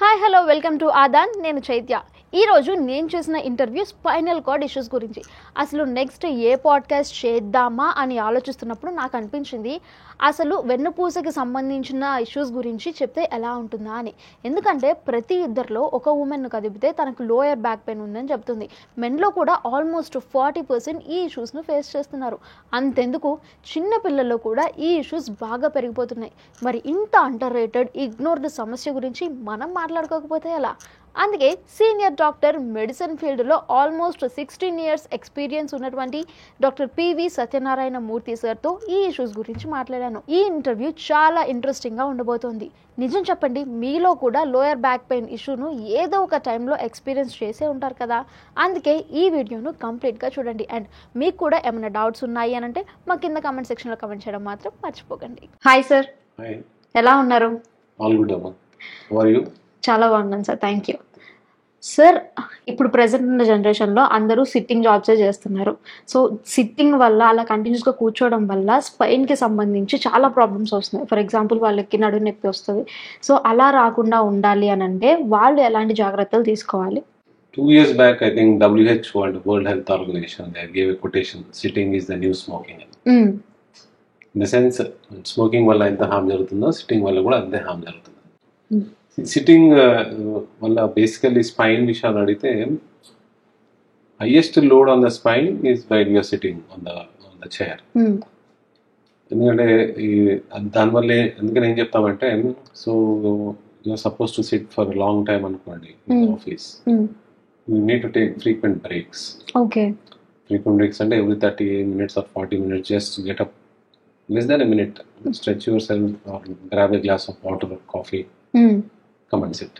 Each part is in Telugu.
Hi hello welcome to Aadhan. నేను చైత్య. ఈరోజు నేను చేసిన ఇంటర్వ్యూ స్పైనల్ కార్డ్ ఇష్యూస్ గురించి. అసలు నెక్స్ట్ ఏ పాడ్కాస్ట్ చేద్దామా అని ఆలోచిస్తున్నప్పుడు నాకు అనిపించింది అసలు వెన్నుపూసకి సంబంధించిన ఇష్యూస్ గురించి చెప్తే ఎలా ఉంటుందా అని. ఎందుకంటే ప్రతి ఇద్దరిలో ఒక ఉమెన్ను కదిపితే తనకు లోయర్ బ్యాక్ పెయిన్ ఉందని చెప్తుంది. మెన్లో కూడా ఆల్మోస్ట్ 40% ఈ ఇష్యూస్ను ఫేస్ చేస్తున్నారు. అంతెందుకు చిన్న పిల్లల్లో కూడా ఈ ఇష్యూస్ బాగా పెరిగిపోతున్నాయి. మరి ఇంత అండర్ రేటెడ్ ఇగ్నోర్డ్ సమస్య గురించి మనం మాట్లాడుకోకపోతే ఎలా? అందుకే సీనియర్ డాక్టర్, మెడిసిన్ ఫీల్డ్లో ఆల్మోస్ట్ 16 years ఎక్స్పీరియన్స్ ఉన్నటువంటి డాక్టర్ పివి సత్యనారాయణ మూర్తి సార్తో ఈ ఇష్యూస్ గురించి మాట్లాడాను. ఈ ఇంటర్వ్యూ చాలా ఇంట్రెస్టింగ్గా ఉండబోతోంది. నిజం చెప్పండి, మీలో కూడా లోయర్ బ్యాక్ పెయిన్ ఇష్యూను ఏదో ఒక టైంలో ఎక్స్పీరియన్స్ చేసే ఉంటారు కదా. అందుకే ఈ వీడియోను కంప్లీట్గా చూడండి. అండ్ మీకు కూడా ఏమైనా డౌట్స్ ఉన్నాయి అని అంటే మా కింద కామెంట్ సెక్షన్లో కామెంట్ చేయడం మాత్రం మర్చిపోకండి. హాయ్ సార్, ఎలా ఉన్నారు? చాలా బాగున్నాను సార్, థ్యాంక్ యూ. సార్, ఇప్పుడు ప్రజెంట్ ఉన్న జనరేషన్లో అందరూ సిట్టింగ్ జాబ్సే చేస్తున్నారు. సో సిట్టింగ్ వల్ల, అలా కంటిన్యూస్గా కూర్చోవడం వల్ల స్పైన్కి సంబంధించి చాలా ప్రాబ్లమ్స్ వస్తున్నాయి. ఫర్ ఎగ్జాంపుల్ వాళ్ళకి నడుము నొప్పి వస్తుంది. సో అలా రాకుండా ఉండాలి అని అంటే వాళ్ళు ఎలాంటి జాగ్రత్తలు తీసుకోవాలి? 2 years back, I think WHO and World Health Organization, they gave a quotation, sitting is the new smoking. In the sense, smoking వల్ల ఎంత హామ్ జరుగుతుందో సిట్టింగ్ వల్ల కూడా అంతే హామ్ జరుగుతుంది. సిట్టింగ్ వల్ల బేసికల్లీ స్పైన్ విషయాలు అడిగితే highest load on the spine is by your sitting on the chair. ఎందుకంటే దానివల్లే, అందుకని ఏం చెప్తామంటే, so you are suppose to sit for long time అనుకోండి office, you need to take frequent breaks. Frequent breaks అంటే every 30 minutes or 40 minutes, just get up less than a minute, stretch yourself or grab a glass of water or coffee, come and sit.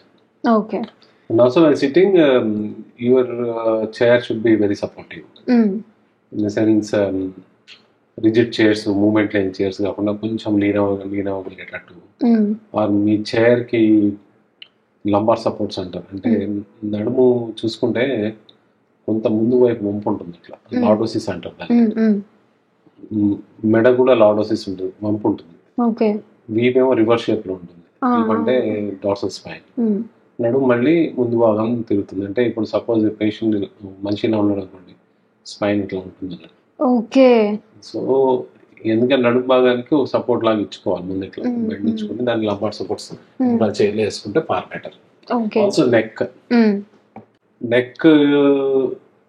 And also while sitting, your chair should be very supportive. In the sense, rigid chairs, movement lane chairs కాకుండా కొంచెం లీన్ అవ్వగలిగేటట్టు, ఆర్ మీ చైర్ కి లంబార్ సపోర్ట్స్ అంటారు. అంటే నడుము చూసుకుంటే కొంత ముందు వైపు వంపు ఉంటుంది, ఇట్లా లార్డోసిస్ అంటారు దాన్ని. మెడ కూడా లార్డోసిస్ ఉంటుంది, వంపు ఉంటుంది. వీపేమో రివర్స్ షేప్ లో ఉంటుంది, అంటే డార్సల్ స్పైన్. నడుము మళ్ళీ ముందు భాగం తిరుగుతుంది. అంటే ఇప్పుడు సపోజ్ పేషెంట్ మనిషిలా ఉన్నాడు అనుకోండి, స్పైన్ ఇట్లా ఉంటుంది. సో ఎందుకంటే నడుము భాగానికి ఒక సపోర్ట్ లాగా ఇచ్చుకోవాలి, ముందు ఇట్లా బెండ్ ఇచ్చుకుని దానికి లంబార్ సపోర్ట్స్ చేయలు వేసుకుంటే far better. Also neck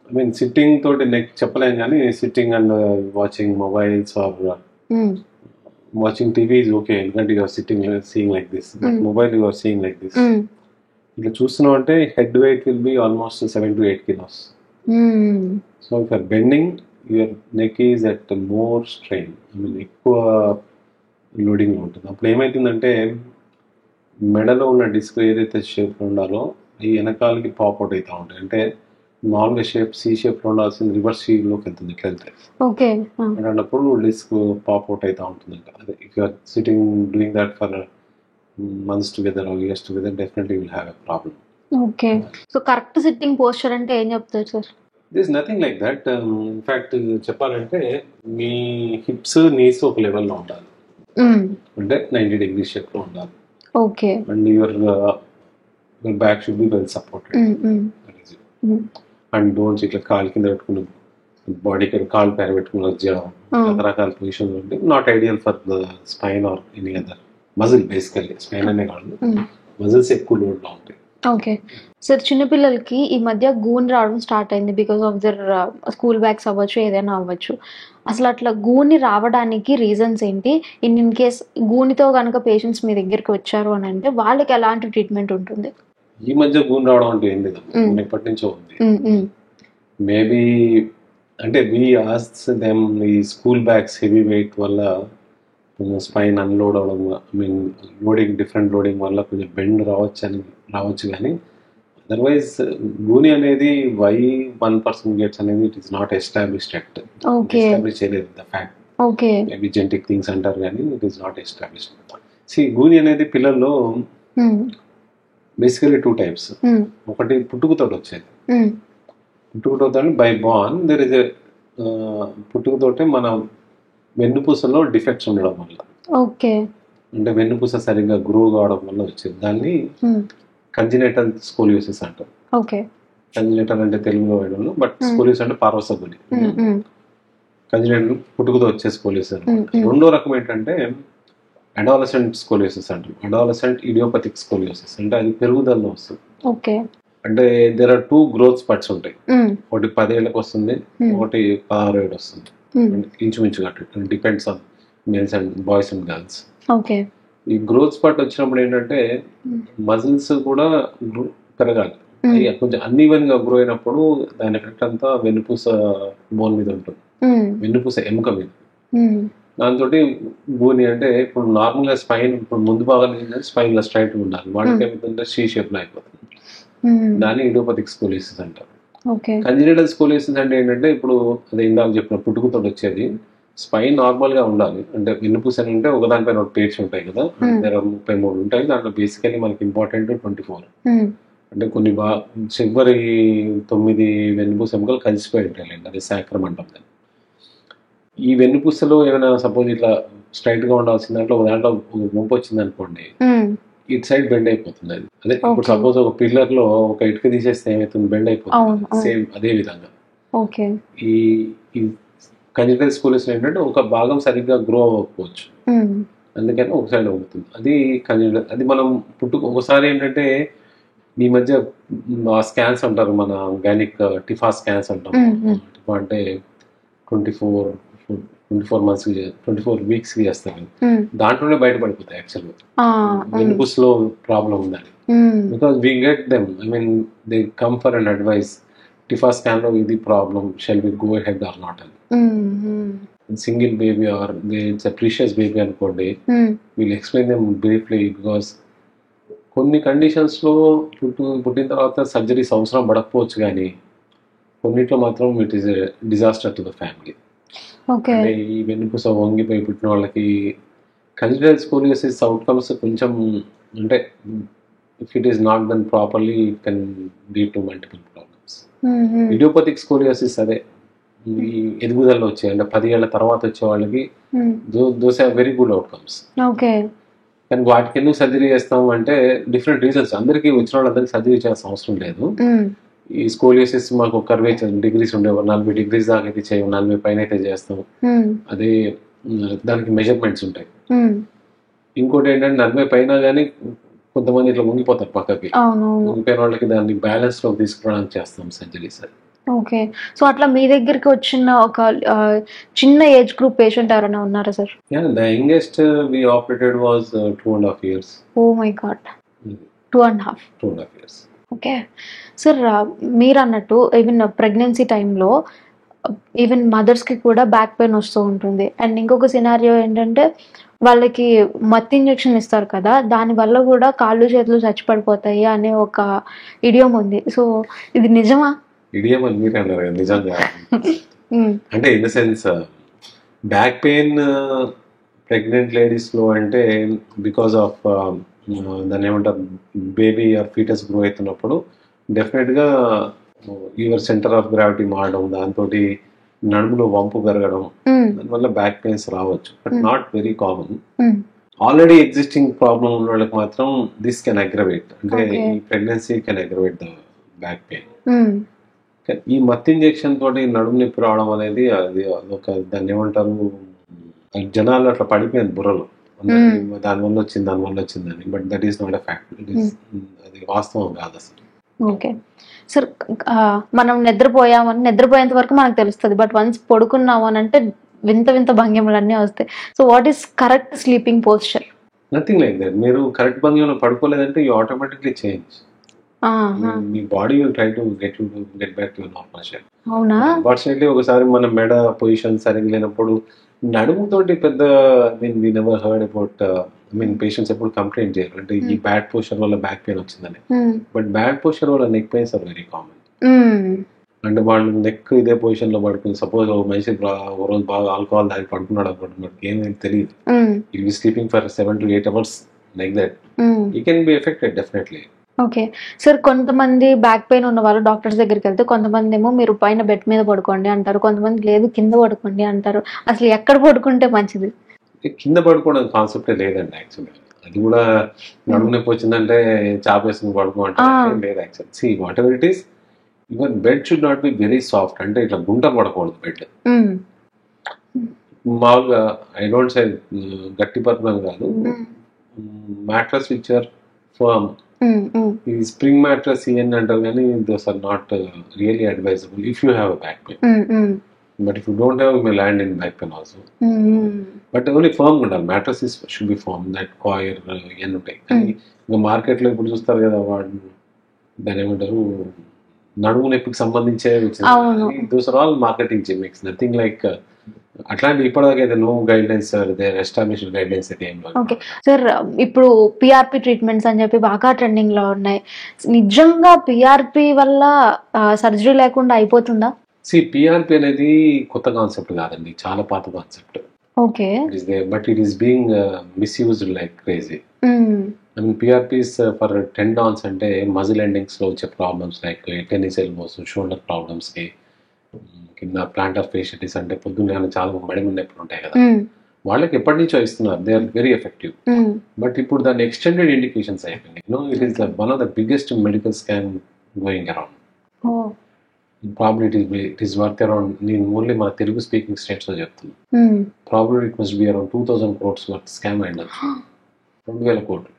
I mean sitting తోటి నెక్ చెప్పలేం, కానీ sitting and watching mobiles or watching TV is okay, ఎందుకంటే you are sitting seeing like this, but mobile you are seeing like this. ఇట్లా చూస్తున్నావు అంటే head weight will be almost 7 to 8 kilos. So if you are bending, your neck is at more strain, I mean ఎక్కువ లోడింగ్ ఉంటుంది. అప్పుడు ఏమవుతుందంటే మెడలో ఉన్న డిస్క్ ఏదైతే షేప్లో ఉండాలో ఈ వెనకాలకి పాప్ అవుట్ అవుతూ ఉంటాయి. అంటే మామూలుగా షేప్ సి షేప్లో ఉండాల్సింది రివర్స్ షేప్లోకి వెళ్తుంది ఇట్లా వెళ్తే. అన్నప్పుడు డిస్క్ పాప్ అవుట్ అవుతూ ఉంటుంది. అదే if you are sitting doing that for months together or years together, definitely will have a problem. So correct sitting posture అంటే ఏం చెప్తారు sir? This nothing like that. In fact చెప్పాలంటే మీ హిప్స్ నీస్ ఒక లెవెల్లో ఉండాలి, అంటే 90 degrees షేప్లో ఉండాలి. And your back should be well supported. And don'ts ఇట్లా కాలు కింద పెట్టుకుని బాడీ కాలు పేర పెట్టుకుని వచ్చేయడం, రకరకాల పొజిషన్స్ ఉంటే not ideal for the spine or any other muscle. Basically spine అనే కాదు, మజిల్స్ ఎక్కువ లోడ్లో ఉంటాయి. సార్, చిన్నపిల్లలకి ఈ మధ్య గూన్ రావడం స్టార్ట్ అయింది because of their school bags అవ్వచ్చు, ఏదైనా అవ్వచ్చు. అసలు అట్లా గూని రావడానికి రీజన్స్ ఏంటి? ఇన్ కేస్ గూనితో కనుక పేషెంట్స్ మీ దగ్గరికి వచ్చారు అని అంటే వాళ్ళకి ఎలాంటి ట్రీట్మెంట్ ఉంటుంది? ఈ మధ్య గూన్ రావడం అంటే ఏం లేదు, ఎప్పటి నుంచో ఉంది. మేబీ అంటే వి ఆస్క్ దెమ్, ఈ స్కూల్ బ్యాగ్స్ హెవీ వెయిట్ వల్ల కొంచెం స్పైన్ అన్లోడ్ అవడం, I mean loading, different loading వల్ల కొంచెం బెండ్ రావచ్చు. కానీ అదర్వైజ్ గూని అనేది వై 1% గెట్స్ అనేది it is not established act. Establish చేయలేదు the fact. Maybe genetic things అంటారు కానీ it is not established. See గూని అనేది పిల్లల్లో బేసికలీ 2 types. ఒకటి పుట్టుకతోటి వచ్చేది. పుట్టుకతో బై బార్న్ దెర్ ఇస్ పుట్టుకతోటే మన వెన్నుపూసలో డిఫెక్ట్స్ ఉండడం వల్ల, అంటే వెన్నుపూస సరిగ్గా గ్రో కావడం వల్ల వచ్చేది. దాన్ని కంజినైటల్ స్కోలియోసిస్ అంటారు. ఓకే. కంజినైటల్ అంటే తెలుగులో వేయడం, బట్ స్కోలియోసిస్ అంటే పార్వసగుని. కంజినైటల్ పుట్టుకతో వచ్చే స్కోలియోసిస్ అనమాట. రెండో రకం ఏంటంటే అడాలసెంట్ స్కోలియోసిస్ అంటారు. అడాలసెంట్ ఇడియోపతిక్ స్కోలియోసిస్ అంటే అది పెరుగుదలలో వస్తుంది. ఓకే. అంటే దేర్ ఆర్ 2 గ్రోత్ స్పట్స్ ఉంటాయి. ఒకటి 10 ఏళ్ళకి వస్తుంది, ఒకటి 16 ఏళ్ళు వస్తుంది. ఇంచుమించుగా depends on males and boys and girls. Okay. ఈ గ్రోత్ స్పాట్ వచ్చినప్పుడు ఏంటంటే మజిల్స్ కూడా పెరగాలి. కొంచెం అన్ఈవెన్ గా గ్రో అయినప్పుడు దాని ఎఫెక్ట్ అంతా వెన్నుపూస బోన్ మీద ఉంటుంది, వెన్నుపూస ఎముక మీద. దాంతో భూని అంటే ఇప్పుడు నార్మల్ గా స్పైన్ ఇప్పుడు ముందు భాగం స్పైన్ గా స్ట్రైట్ ఉండాలి, వాటికి ఏమిటంటే సి షేప్ లో అయిపోతుంది. దాన్ని ఇడియోపతిక్ స్కోలియోసిస్ అంటారు. కంజినైటల్ స్కోలియోసిస్ అంటే ఏంటంటే ఇప్పుడు అదే ఇందాక చెప్పిన పుట్టుకతో వచ్చేది. స్పైన్ నార్మల్ గా ఉండాలి, అంటే వెన్నుపూస అంటే ఒకదానిపైన ఒక పేర్స్ ఉంటాయి కదా, 33 ఉంటాయి. దాంట్లో బేసికలీ మనకి ఇంపార్టెంట్ 24. అంటే కొన్ని చివరి 9 వెన్నుపూస ఎముకలు కలిసిపోయి ఉంటాయి, అది శాక్రం అంటాం. ఈ వెన్నుపూసలో ఏమైనా సపోజ్ ఇట్లా స్ట్రైట్ గా ఉండాల్సిన దాంట్లో ఒక దాంట్లో వంపు వచ్చింది అనుకోండి, ఇటు సైడ్ బెండ్ అయిపోతుంది. అది అదే ఇప్పుడు సపోజ్ ఒక పిల్లర్ లో ఒక ఇటుక తీసేస్తే ఏమైతుంది, బెండ్ అయిపోతుంది. సేమ్ అదే విధంగా ఈ కంజినైటల్ స్కోలియోసిస్ ఏంటంటే ఒక భాగం సరిగ్గా గ్రో అవ్వకపోవచ్చు, అందుకని ఒక సైడ్ అవుతుంది. అది కంజినైటల్. అది మనం ఒకసారి ఏంటంటే ఈ మధ్య స్కాన్స్ అంటారు, మన గైనిక్ టిఫా స్కాన్స్ అంటాం. టిఫా అంటే 24 months 24 weeks కి చేస్తారు. దాంట్లోనే బయటపడిపోతాయి యాక్చువల్గా వెన్నుపూసలో ప్రాబ్లం ఉందని. Because we get them, I mean they come for and advice. TIFFA scan లో ఇది problem, shall we go head or not అని. Single baby or it's a precious baby అనుకోండి, we'll explain them briefly. Because కొన్ని కండిషన్స్ లో పుట్టిన తర్వాత సర్జరీస్ అవసరం పడకపోవచ్చు, కానీ కొన్నిట్లో మాత్రం it is disaster to the family. అంటే ఈ వెన్నుపూస వంగిపోయి పుట్టిన వాళ్ళకి కంజినైటల్ స్కోలియోసిస్ అవుట్కమ్స్ కొంచెం అంటే if it is not done properly it can lead to multiple problems. Idiopathic scoliosis అదే ఈ ఎదుగుదలలో వచ్చే, అంటే 10 ఏళ్ల తర్వాత వచ్చే వాళ్ళకి those have very good outcomes. కానీ వాటికి ఎందుకు సర్జరీ చేస్తాం అంటే డిఫరెంట్ రీజన్స్. అందరికీ వచ్చిన వాళ్ళందరికీ సర్జరీ చేయాల్సిన అవసరం లేదు. ఈ స్కోలియోసిస్ మాకు కర్వేచర్ డిగ్రీస్ ఉండే 40 degrees దాకా అయితే చేయం, 40 పైన అయితే చేస్తాం. అదే దానికి మెజర్మెంట్స్ ఉంటాయి. ఇంకోటి ఏంటంటే 40 పైన కానీ కొంతమంది ఇట్లా వంగిపోతారు పక్కకి, వంగిపోయిన వాళ్ళకి దాన్ని బ్యాలెన్స్ లో తీసుకురావడానికి చేస్తాం సర్జరీస్. ఓకే. సో అట్లా మీ దగ్గరికి వచ్చిన ఒక చిన్న ఏజ్ గ్రూప్ పేషెంట్ ఎవరైనా ఉన్నారా sir? The youngest we operated was 2.5 years. Oh my god, 2.5 years. Okay sir, మీరు అన్నట్టు ఈవెన్ ప్రెగ్నెన్సీ టైంలో ఈవెన్ మదర్స్కి కూడా బ్యాక్ పెయిన్ వస్తూ ఉంటుంది. అండ్ ఇంకొక సినారియో ఏంటంటే వాళ్ళకి మత్తు ఇంజెక్షన్ ఇస్తారు కదా, దానివల్ల కూడా కాళ్ళు చేతులు చచ్చిపడిపోతాయి అనే ఒక ఇడియం ఉంది. సో ఇది నిజమా? ఇడియం అని మీరు అన్నారు కదా, నిజంగా అంటే in the sense back pain pregnant ladies లో అంటే బికాస్ ఆఫ్ దాన్ని ఏమంటారు బేబీ ఆర్ ఫీటస్ గ్రో అవుతున్నప్పుడు డెఫినెట్ గా యువర్ సెంటర్ ఆఫ్ గ్రావిటీ మారడం, దాంతో నడుములో వంపు పెరగడం, దానివల్ల బ్యాక్ పెయిన్స్ రావచ్చు, but not very common. Already existing problem ఉన్న వాళ్ళకి మాత్రం దిస్ కెన్ అగ్రవేట్, అంటే ఈ pregnancy can aggravate the back pain. ఈ మత్తు ఇంజెక్షన్ తోటి నడుము నొప్పి రావడం అనేది అది ఒక దాన్ని ఏమంటారు జనాలు అట్లా పడిపోయింది బుర్రలో, దానివల్ల వచ్చిందని. But that is not a fact, అది వాస్తవం కాదు అసలు. ఓకే సార్, మనం నిద్రపోయేంత వరకు మనకు తెలుస్తుంది, బట్ వన్స్ పడుకున్నాము అని అంటే వింత వింత భంగిమలన్నీ వస్తాయి. So what is correct sleeping posture? Nothing like that. మీరు కరెక్ట్ భంగిమలో పడుకోలేదంటే యూ ఆటోమేటిక్లీ చేంజ్. మీ body will try to get back to normal shape. అవునా? అన్ఫార్చునేట్లీ ఒకసారి మన మెడ పొజిషన్ సరిగ్గా లేనప్పుడు నడుముతోటి పెద్ద we never heard about, patients ఎప్పుడు కంప్లైంట్ చేయరు అంటే ఈ బ్యాడ్ పోస్చర్ వల్ల బ్యాక్ పెయిన్ వచ్చిందని. బట్ బ్యాడ్ పోస్చర్ వల్ల neck pains are very common. అంటే వాళ్ళు నెక్ ఇదే పొజిషన్ లో పడుకుని సపోజ్ ఒక మనిషి ఒక రోజు బాగా ఆల్కహాల్ తాగి పడుకున్నాడు అనుకోండి, మనకి ఏమేమి తెలియదు, it be sleeping for 7 to 8 hours like that, you can be affected definitely. Okay sir, కొంతమంది బ్యాక్ పెయిన్ ఉన్న వాళ్ళు డాక్టర్స్ దగ్గరికి వెళ్తే కొంతమంది ఏమో మీరు పైన బెడ్ మీద పడుకోండి అంటారు, కొంతమంది లేదు కింద పడుకోండి అంటారు. అసలు ఎక్కడ పడుకుంటే మంచిది? కింద పడుకోవడం కాన్సెప్టే లేదండి యాక్చువల్గా. అది కూడా నడుము నొప్పి వచ్చిందంటే చాపేసుకుని పడుకోమంటారు లేదు. Actual see what ever it is, even bed should not be very soft, అంటే ఇట్లా గుంట పడకూడదు బెడ్. మామూలుగా ఐ డోంట్ సే గట్టి పడుతున్నాను కాదు, మ్యాట్రస్ విచ్ ఆర్ ఫర్మ్, ఈ స్ప్రింగ్ మ్యాట్రస్ ఇవన్నీ అంటారు కానీ those are not really advisable if you have back pain. But if you don't have you may land in back pain also. But only firm ఉండాలి, mattress is should be firm, that coir ఇవన్నీ ఉంటాయి. కానీ ఇంకా మార్కెట్లో ఇప్పుడు చూస్తారు కదా వాడు దాని ఏమంటారు నడుము నొప్పికి సంబంధించే those are all marketing gimmicks, nothing like అట్లాంటి ఇప్పటిదాకా అయితే no guidelines sir, established guidelines అయితే ఏం లేదు. ఓకే సార్, ఇప్పుడు పిఆర్పి ట్రీట్మెంట్స్ అని చెప్పి బాగా ట్రెండింగ్ లో ఉన్నాయి. నిజంగా పిఆర్పి వల్ల సర్జరీ లేకుండా అయిపోతుందా? పిఆర్పి అనేది కొత్త కాన్సెప్ట్ కాదండి, చాలా పాత concept. Okay, but it is being misused like crazy. I mean పిఆర్పిస్ for tendons అంటే మజిల్ ఎండింగ్స్ లో వచ్చే problems like tennis elbows, shoulder problems కి, కింద ప్లాంటర్ ఫేషియటిస్ అంటే పొద్దున్న చాలా మడిమ నొప్పులు ఉంటాయి కదా, వాళ్ళకి ఎప్పటి నుంచో ఇస్తున్నారు, they are very effective. But ఇప్పుడు దాని ఎక్స్టెండెడ్ ఇండికేషన్స్ అయిపోయినాయి. It is one of the biggest medical scam going around. Probably it is worth around, నేను ఓన్లీ మన తెలుగు స్పీకింగ్ స్టేట్స్ లో చెప్తున్నాను, probably it must be around 2000 crores worth scam అయింది. 2000 కోట్లు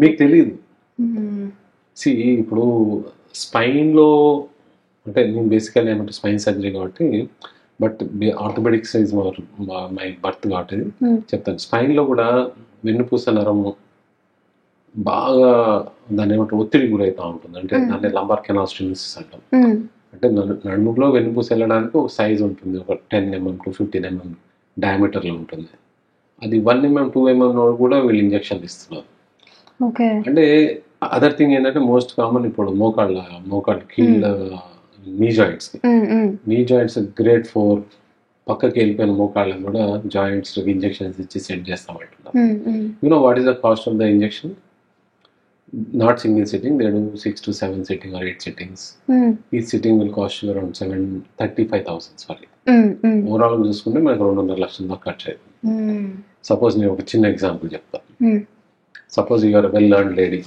మీకు తెలియదు. ఇప్పుడు స్పైన్ లో అంటే నేను బేసికల్ ఏమంటే స్పైన్ సర్జరీ కాబట్టి, but orthopaedics is my birth కాబట్టి చెప్తాను. స్పైన్ లో కూడా వెన్నుపూస నరము బాగా దాన్ని ఏమంటే ఒత్తిడి గురవుతూ ఉంటుంది, అంటే దాన్ని లంబార్ కెనాల్ స్టెనోసిస్ అంటాం. అంటే నడుములో వెన్నుపూస వెళ్ళడానికి ఒక సైజ్ ఉంటుంది, ఒక 10 mm to 15 mm డయామీటర్ లో ఉంటుంది. అది 1 mm 2 mm కూడా వీళ్ళు ఇంజెక్షన్ ఇస్తున్నారు. అంటే అదర్ థింగ్ ఏంటంటే మోస్ట్ కామన్ ఇప్పుడు మోకాళ్ళ కీళ్ళ నీ జాయింట్స్ గ్రేడ్ 4 పక్కకి వెళ్ళిపోయిన మోకాళ్ళని కూడా జాయింట్స్ ఇంజెక్షన్స్ ఇచ్చి సెట్ చేస్తామంటున్నారు. You know what is the cost of the injection? Not single sitting, they do 6 to 7 sitting or 8 sittings. Each sitting will cost you around 35,000. Sorry, overall చూసుకుంటే మనకు 2.5 లక్షల దాకా ఖర్చు అవుతుంది. సపోజ్ నేను ఒక చిన్న ఎగ్జాంపుల్ చెప్తాను. Suppose you are well learned lady,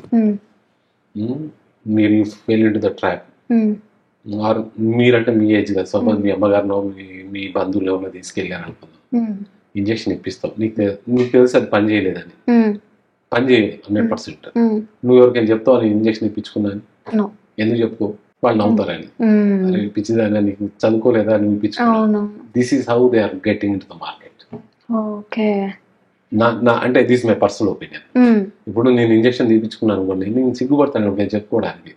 మీరు fail into the trap, or మీరంటే మీ ఏజ్ కదా, సపోజ్ మీ అమ్మగారినో మీ బంధువులు ఎవరినో తీసుకెళ్ళారు అనుకుందాం, ఇంజెక్షన్ ఇప్పిస్తావు, నీకు తెలుసు అది పని చేయలేదని, పని చేయదు 100%. నువ్వు ఎవరికైనా చెప్తావు అని ఇంజెక్షన్ ఇప్పించుకున్నాను, ఎందుకు చెప్పుకో, వాళ్ళు నవ్వుతారని, అరే ఇప్పించేదాన్ని, నీకు చదువుకోలేదా నువ్వు ఇప్పించుకున్నావు. This is how they are getting in to the market. అంటే దిస్ మై పర్సనల్ ఒపీనియన్. ఇప్పుడు నేను ఇంజెక్షన్ తీపించుకున్నాను అనుకోండి, నేను సిగ్గుపడతాను నేను చెప్పుకోవడానికి.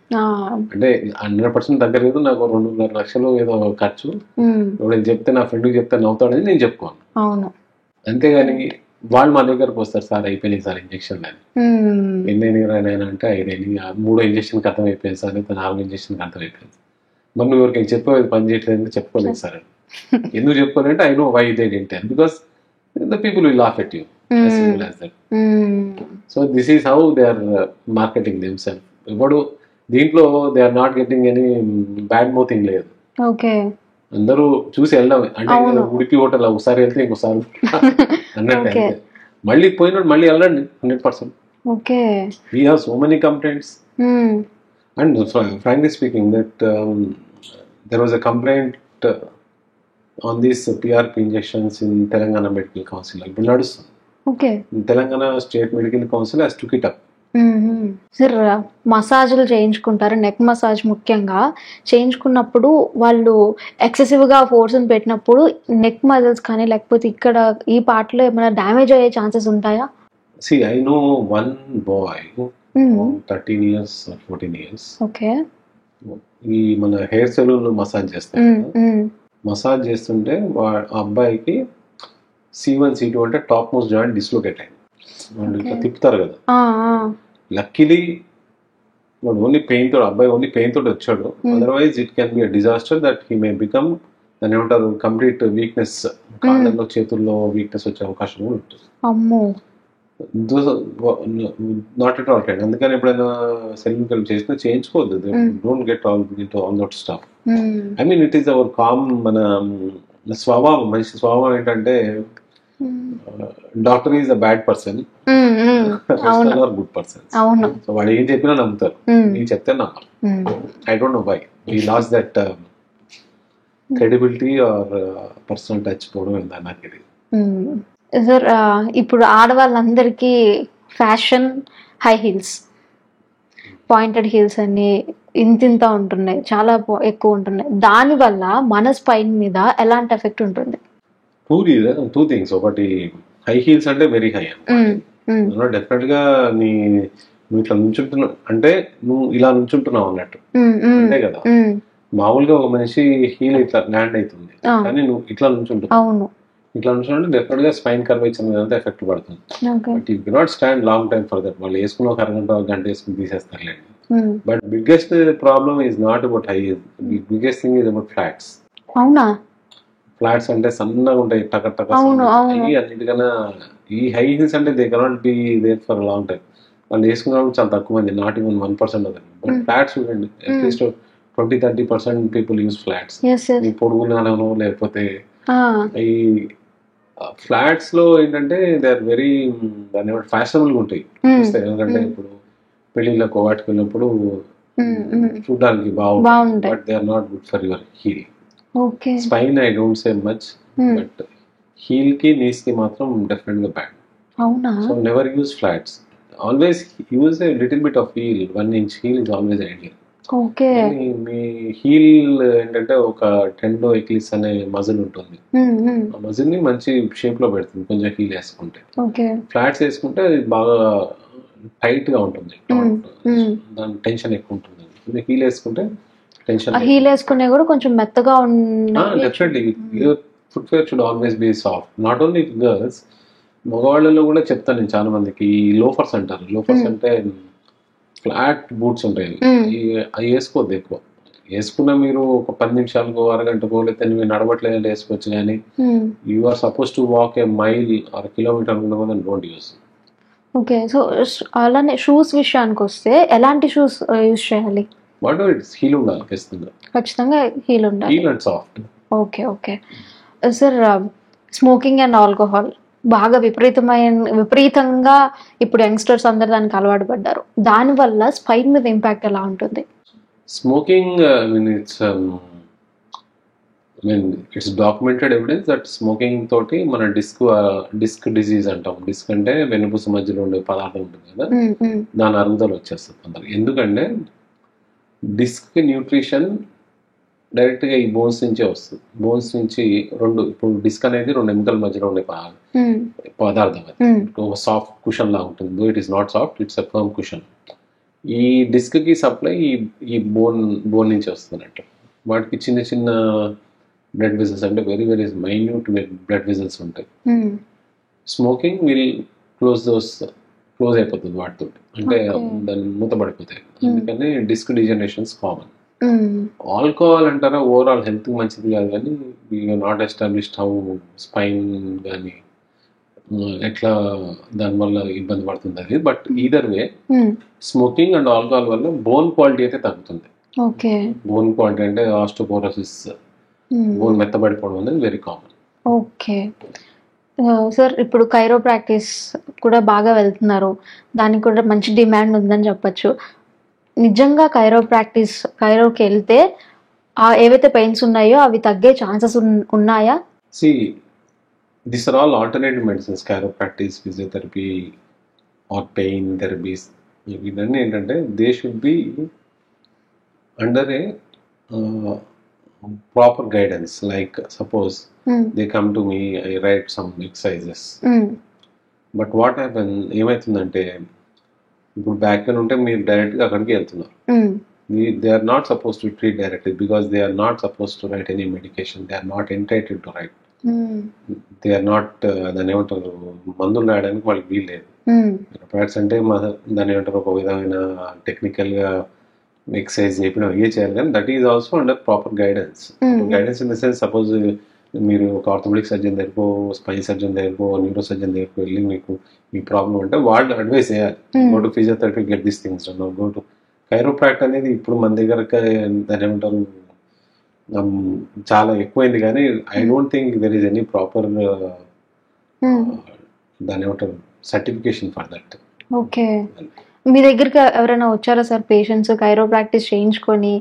అంటే 100% దగ్గర లేదు, నాకు 2.5 లక్షలు ఏదో ఖర్చు, ఎవరైనా చెప్తే నా ఫ్రెండ్కి చెప్తే నవ్వుతాడని నేను చెప్పుకోను. అంతేగాని వాళ్ళు మా దగ్గరకు వస్తారు, సార్ అయిపోయినాయి సార్ ఇంజక్షన్ అని. ఎన్ని అంటే 5 3 ఇంజక్షన్ అర్థం అయిపోయింది సార్, 4 ఇంజక్షన్ అర్థం అయిపోయింది. మరి నువ్వు ఎవరికైనా చెప్పేది పని చేయట్లేదు చెప్పుకోలేదు సార్ అని. ఎందుకు చెప్పుకోవాలంటే I know why they did it, because the people will laugh at you. As simple as that. So this is how they are marketing themselves. But దీంట్లో they are not getting any bad mouthing లేదు. అందరూ చూసి వెళ్ళడం అంటే ఉడిపి హోటల్ ఒకసారి వెళ్తే ఇంకోసారి అన్నట్టు, మళ్ళీ పోయినట్టు మళ్ళీ వెళ్ళండి 100%. We have so many complaints. And frankly speaking that there was a complaint on these PRP injections in Telangana Medical Council. ఇప్పుడు నడుస్తుంది. Telangana state medical council has took it up. Sir, మసాజ్లు చేయించుకుంటారు, నెక్ మసాజ్ ముఖ్యంగా చేయించుకున్నప్పుడు వాళ్ళు ఎక్సెసివ్ గా ఫోర్స్ పెట్టినప్పుడు నెక్ మజిల్స్ కానీ లేకపోతే ఇక్కడ ఈ పార్ట్ లో ఏమైనా డ్యామేజ్ అయ్యే ఛాన్సెస్ ఉంటాయా? I know one boy 13 years or 14 years. ఈ మన హెయిర్ సెలూన్ లో మసాజ్ చేస్తారు. మసాజ్ చేస్తుంటే అబ్బాయికి C1 C2 అంటే టాప్ మోస్ట్ జాయింట్ డిస్లోకేట్ అయింది. వాళ్ళు ఇట్లా తిప్పుతారు కదా, లక్కీలీ వాడు ఓన్లీ పెయిన్ తోటి, అబ్బాయి ఓన్లీ పెయిన్ తోటి వచ్చాడు. Otherwise it can be a disaster that he may become, దాన్ని ఏమంటారు, కంప్లీట్ వీక్నెస్, కాళ్ళలో చేతుల్లో వీక్నెస్ వచ్చే అవకాశం కూడా ఉంటుంది. Not at all right. అందుకని ఎప్పుడైనా సెల్ఫ్ చేసినా చేయించుకోవద్దు. Don't get all that stuff. I mean it is our calm, మన స్వభావం, మనిషి స్వభావం ఏంటంటే doctor is a bad person, or good person. అవును. సో వాడు ఏం చెప్పినా నమ్ముతారు, నేను చెప్తే నమ్మరు. I don't know why we lose that credibility or personal touch పోవడం నాకు ఇది. సార్ ఇప్పుడు ఆడవాళ్ళందరికీ fashion high heels, pointed heels అని ఇంతింత ఉంటున్నాయి, చాలా ఎక్కువ ఉంటున్నాయి. దానివల్ల మన స్పైన్ మీద ఎలాంటి ఎఫెక్ట్ ఉంటుంది? Two things. ఒకటి హై హీల్స్ అంటే వెరీ హై అన్నమాట. డెఫినెట్ గా నువ్వు ఇట్లా నుంచుంటున్నావు అంటే నువ్వు ఇలా నుంచుంటున్నావు అన్నట్టు, అంతే కదా. మామూలుగా ఒక మనిషి హీల్ ఇట్లా ల్యాండ్ అవుతుంది, కానీ నువ్వు ఇట్లా నుంచుంటున్నావు. ఇట్లా నుంచుంటే డెఫినెట్ గా స్పైన్ కర్వేచర్ మీద అంతా ఎఫెక్ట్ పడుతుంది. But you cannot stand long time for that. వాళ్ళు వేసుకున్న ఒక అరగంట గంట వేసుకుని తీసేస్తారులేండి. But biggest problem is not about high, biggest thing is about flats. అవునా? ఫ్లాట్స్ అంటే సన్నగా ఉంటాయి, టక టక అన్నిటికన్నా. ఈ హై హీల్స్ అంటే they cannot be there for long time. వాళ్ళు వేసుకున్నప్పుడు చాలా తక్కువ మంది, not even 1% of them. But flats చూడండి, అట్లీస్ట్ 20-30% పీపుల్ యూస్ ఫ్లాట్స్. పొడుగున్నాను లేకపోతే ఈ ఫ్లాట్స్ లో ఏంటంటే దే ఆర్ వెరీ దాని ఫ్యాషనబుల్ గా ఉంటాయి. ఎందుకంటే ఇప్పుడు పెళ్లిళ్ళకు వాటికి వెళ్ళినప్పుడు చూడడానికి బాగుంటుంది, but they are not good for your heel. Spine I don't say much, but heel కి నీస్ కి మాత్రం డెఫినెట్ గా bad. So never use flats, always use a little bit of heel. 1 inch heel is always ideal. మీ హీల్ ఏంటంటే ఒక టెండో ఎక్లిస్ అనే మజిల్ ఉంటుంది, ఆ మజిల్ ని మంచి షేప్ లో పెడుతుంది కొంచెం హీల్ వేసుకుంటే. ఫ్లాట్స్ వేసుకుంటే అది బాగా టైట్ గా ఉంటుంది, దాని టెన్షన్ ఎక్కువ ఉంటుంది. హీల్ వేసుకుంటే టెన్షన్, హీల్ వేసుకునే కూడా కొంచెం మెత్తగా definitely footwear should always be soft. Not only girls, మగవాళ్ళలో కూడా చెప్తాను నేను చాలా మందికి. లోఫర్స్ అంటారు, లోఫర్స్ అంటే ఫ్లాట్ బూట్స్ ఉంటాయి, అవి వేసుకోవద్దు ఎక్కువ. వేసుకున్న మీరు ఒక 10 నిమిషాలకు అరగంటకో లేకపోతే మీరు నడవట్లేదు వేసుకోవచ్చు, కానీ you are suppose to walk a mile or kilometre కూడా డోంట్ యూస్. ఓకే. సో అలానే షూస్ విషయానికి వస్తే ఎలాంటి షూస్ యూస్ చేయాలి? వాట్ ఇట్స్ హీల్ ఉండాలి ఖచ్చితంగా హీల్ ఉండాలి, heel and soft. Okay sir, smoking and alcohol బాగా విపరీతంగా ఇప్పుడు యంగ్స్టర్స్ అందరు దానికి అలవాటు పడ్డారు. దానివల్ల స్పైన్ మీద ఇంపాక్ట్ ఎలా ఉంటుంది? Smoking it's documented evidence that smoking తోటి మన డిస్క్ డిసీజ్ అంటాం. డిస్క్ అంటే వెన్నుపూస మధ్యలో ఉండే పదార్థం ఉంటుంది కదా, దాని అరుగుదల వచ్చేస్తుంది కొందరికి. ఎందుకంటే డిస్క్ న్యూట్రిషన్ డైరెక్ట్ గా ఈ బోన్స్ నుంచే వస్తుంది. బోన్స్ నుంచి ఇప్పుడు డిస్క్ అనేది 2 ఎముకల మధ్యలో ఉండే పదార్థం. అది ఒక సాఫ్ట్ కుషన్ లా ఉంటుంది. It is not soft, it's a firm cushion. ఈ డిస్క్ కి సప్లై ఈ బోన్ నుంచి వస్తున్నట్టు. వాటికి చిన్న చిన్న బ్లడ్ వెజల్స్ అంటే very very minute blood vessels ఉంటాయి. స్మోకింగ్ విల్ క్లోజ్ అయిపోతుంది వాటితో, అంటే దాన్ని మూతపడిపోతాయి. అందుకని డిస్క్ డిజనరేషన్స్ కామన్. ఆల్కహాల్ అంటారా ఓవరాల్ హెల్త్ మంచిది కాదు, కానీ నాట్ ఎస్టాబ్లిష్డ్ హౌ స్పైన్ కానీ ఎట్లా దానివల్ల ఇబ్బంది పడుతుంది అది. But either way smoking and alcohol వల్ల బోన్ క్వాలిటీ అయితే తగ్గుతుంది. బోన్ క్వాలిటీ అంటే ఆస్టోపోరోసిస్, బోన్ మెత్తబడిపోవడం అనేది వెరీ కామన్. ఓకే సార్, ఇప్పుడు కైరో ప్రాక్టీస్ కూడా బాగా వెళ్తున్నారు, దానికి కూడా మంచి డిమాండ్ ఉందని చెప్పచ్చు. నిజంగా కైరోకి వెళ్తే ఏవైతే పెయిన్స్ ఉన్నాయో అవి తగ్గే ఛాన్సెస్ ఉన్నాయా? These are all alternative medicines, chiropractic, physiotherapy or pain therapies. ఇవన్నీ ఏంటంటే they should be under a proper guidance. Like suppose they come to me, I write some exercises. But what happen, ఏమవుతుందంటే ఇప్పుడు బ్యాక్ పెయిన్ ఉంటే మీరు డైరెక్ట్గా అక్కడికి వెళ్తున్నారు. They are not suppose to treat directly because they are not suppose to write any medication. They are not entitle to write. They are not, దాన్ని ఏమంటారు, మందులు రాయడానికి వాళ్ళకి వీలు లేదు. ప్రాక్టీస్ అంటే దాన్ని ఏమంటారు, ఒక విధమైన టెక్నికల్ గా ఎక్సర్సైజ్ చెప్పిన ఏ చేయాలి, కానీ that is also under proper guidance. Guidance in the sense, suppose మీరు ఒక ఆర్థోపెడిక్ సర్జన్ దగ్గరకో, స్పైన్ సర్జన్ దగ్గరకో, న్యూరో సర్జన్ దగ్గరకు వెళ్ళి మీకు ఈ ప్రాబ్లం అంటే వాళ్ళు అడ్వైస్ చేయాలి. Go to physiotherapy, get this things done. Go to chiropractic అనేది ఇప్పుడు మన దగ్గర దాన్ని ఏమంటారు చాలా ఎక్కువైంది, కానీ I don't think there is any proper దాని ఏమంటారు సర్టిఫికేషన్ ఫర్ దట్. ఓకే. మీ దగ్గరికి ఎవరైనా వచ్చారా సార్ పేషెంట్స్ కైరో ప్రాక్టీస్ చేయించుకొని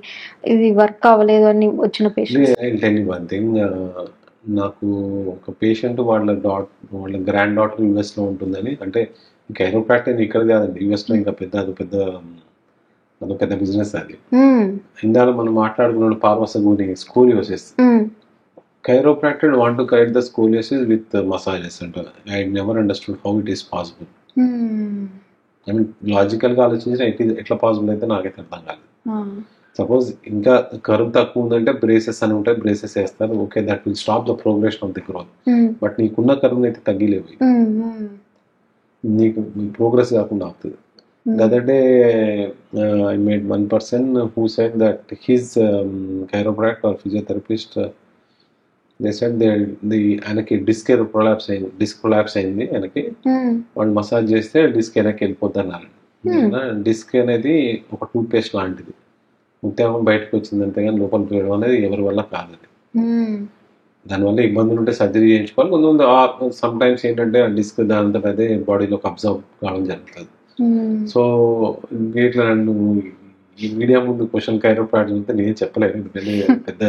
ఇది వర్క్ అవ్వలేదు అని వచ్చిన పేషెంట్స్? వన్ థింగ్, నాకు ఒక పేషెంట్ వాళ్ళ గ్రాండ్ డాటర్ యూఎస్లో ఉంటుందని, అంటే కైరో ప్రాక్టీస్ ఇక్కడ కాదండి, యూఎస్లో ఇంకా అదొక పెద్ద బిజినెస్ అది. ఇందాక మనం మాట్లాడుకున్న పార్వసగూని scoliosis, chiropractor want to correct the scoliosis with massages center. I never understood how it is possible. I mean, logical గా ఆలోచించిన ఎట్లా పాసిబుల్ అయితే నాకైతే అర్థం కాలేదు. సపోజ్ ఇంకా కరువు తక్కువ ఉందంటే బ్రేసెస్ అని ఉంటాయి, బ్రేసెస్ వేస్తారు, okay, that will stop the progression of the growth. But నీకున్న కరువుని అయితే తగ్గిలేవు, నీకు ప్రోగ్రెస్ కాకుండా అవుతుంది. The other day, I met one person who said that his chiropractor or physiotherapist, they said ఆయనకి డిస్క్ ప్రొలాప్స్ అయింది ఆయనకి, వాళ్ళు మసాజ్ చేస్తే డిస్క్ వెనక్కి వెళ్ళిపోద్ది అన్నారు. డిస్క్ అనేది ఒక టూత్ పేస్ట్ లాంటిది, ముత్యం బయటకు వచ్చింది అంతేగాని లోపల పోయడం అనేది ఎవరి వల్ల కాదు. దానివల్ల ఇబ్బందులు ఉంటే సర్జరీ చేయించుకోవాలి. కొంతమంది సమ్ టైమ్స్ ఏంటంటే ఆ డిస్క్ దాని అదే బాడీలోకి అబ్జర్వ్ కావడం జరుగుతుంది. సో ఇట్లా నన్ను ఈ మీడియా ముందు క్వశ్చన్ కైరోప్రాక్టర్ అంటే నేను చెప్పలేదు, పెద్ద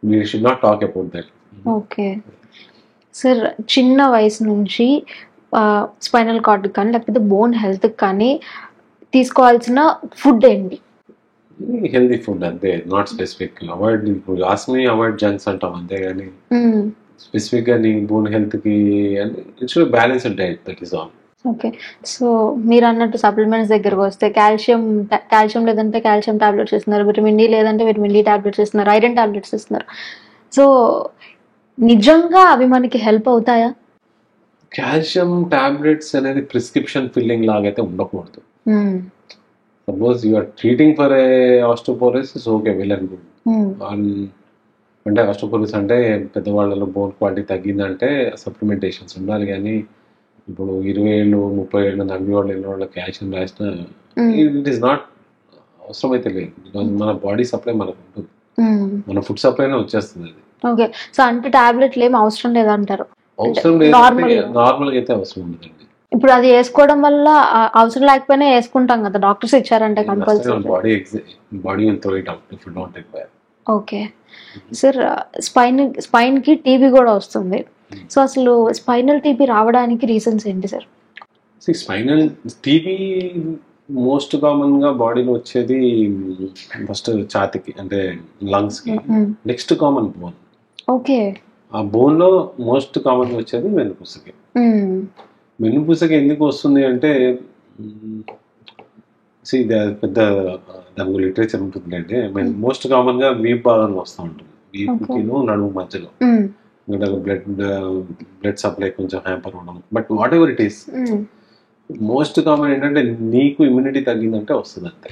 we should not talk about that. Okay sir, చిన్న వయసు నుంచి స్పైనల్ కార్డ్ కానీ లేకపోతే బోన్ హెల్త్ కానీ తీసుకోవాల్సిన ఫుడ్ ఏంటి? హెల్దీ ఫుడ్ అంతే, నాట్ స్పెసిఫిక్. అవాయిడ్, ఇప్పుడు ఆస్క్ మీ అవాయిడ్ జంక్స్ అంటాం అంతే కానీ స్పెసిఫిక్ గా నీ బోన్ హెల్త్ కి it should balanced diet, that is all. Okay. So మీరు అన్నట్టు సప్లిమెంట్స్ దగ్గరకు వస్తే కాల్షియం లేదంటే కాల్షియం టాబ్లెట్స్ ఇస్తున్నారు, విటమిన్ డి లేదంటే విటమిన్ డి టాబ్లెట్స్ ఇస్తున్నారు, ఐరన్ టాబ్లెట్స్ ఇస్తున్నారు. సో నిజంగా అవి మనకి హెల్ప్ అవుతాయా? కాల్షియం టాబ్లెట్స్ అనేది ప్రిస్క్రిప్షన్ ఫిల్లింగ్ లాగైతే ఉండకూడదు. Suppose you are treating for a osteoporosis, okay, well and good. అంటే ఆస్టియోపోరోసిస్ అంటే పెద్దవాళ్ళలో బోన్ క్వాలిటీ తగ్గిందంటే సప్లిమెంటేషన్స్ ఉండాలి. కానీ ఇప్పుడు 20 ఏళ్ళు 30 ఏళ్ళు 40 వాళ్ళు ఎన్నో వాళ్ళ కాల్షియం రాసిన ఇట్ ఈస్ నాట్ అవసరం అయితే లేదు. బికాజ్ మన బాడీ సప్లై మనకు ఉంటుంది, మన ఫుడ్ సప్లైనే వచ్చేస్తుంది అది. ఓకే. సో అంటే టాబ్లెట్లు ఏమి అవసరం లేదంటారు? అవసరం లేదు, నార్మల్ గా అయితే అవసరం ఉండదండి. ఇప్పుడు అది వేసుకోవడం వల్ల అవసరం లేకపోయినా వేసుకుంటాం కదా, డాక్టర్స్ ఇచ్చారంటే compulsory. Body will throw it out if you don't require. Okay sir, spine కి టీబీ కూడా వస్తుంది. సో అసలు స్పైనల్ టీబీ రావడానికి రీజన్స్ ఏంటి sir? Spinal TB most common గా బాడీలో వచ్చేది ఫస్ట్ ఛాతికి అంటే లంగ్స్ కి, నెక్స్ట్ కామన్ బోన్. ఓకే. ఆ బోన్ లో మోస్ట్ కామన్ గా వచ్చేది వెన్నుపూసకి. వెన్నుపూసకి ఎందుకు వస్తుంది అంటే పెద్ద దాని లిటరేచర్ ఉంటుంది. అంటే మోస్ట్ కామన్ గా వీప్ భాగంలో వస్తూ ఉంటుంది, వీపుకి నడుము మధ్యలో బ్లడ్ సప్లై కొంచెం హ్యాంపర్ ఉండడం. But what ever it is, most common ఏంటంటే నీకు ఇమ్యూనిటీ తగ్గిందంటే వస్తుంది అంతే.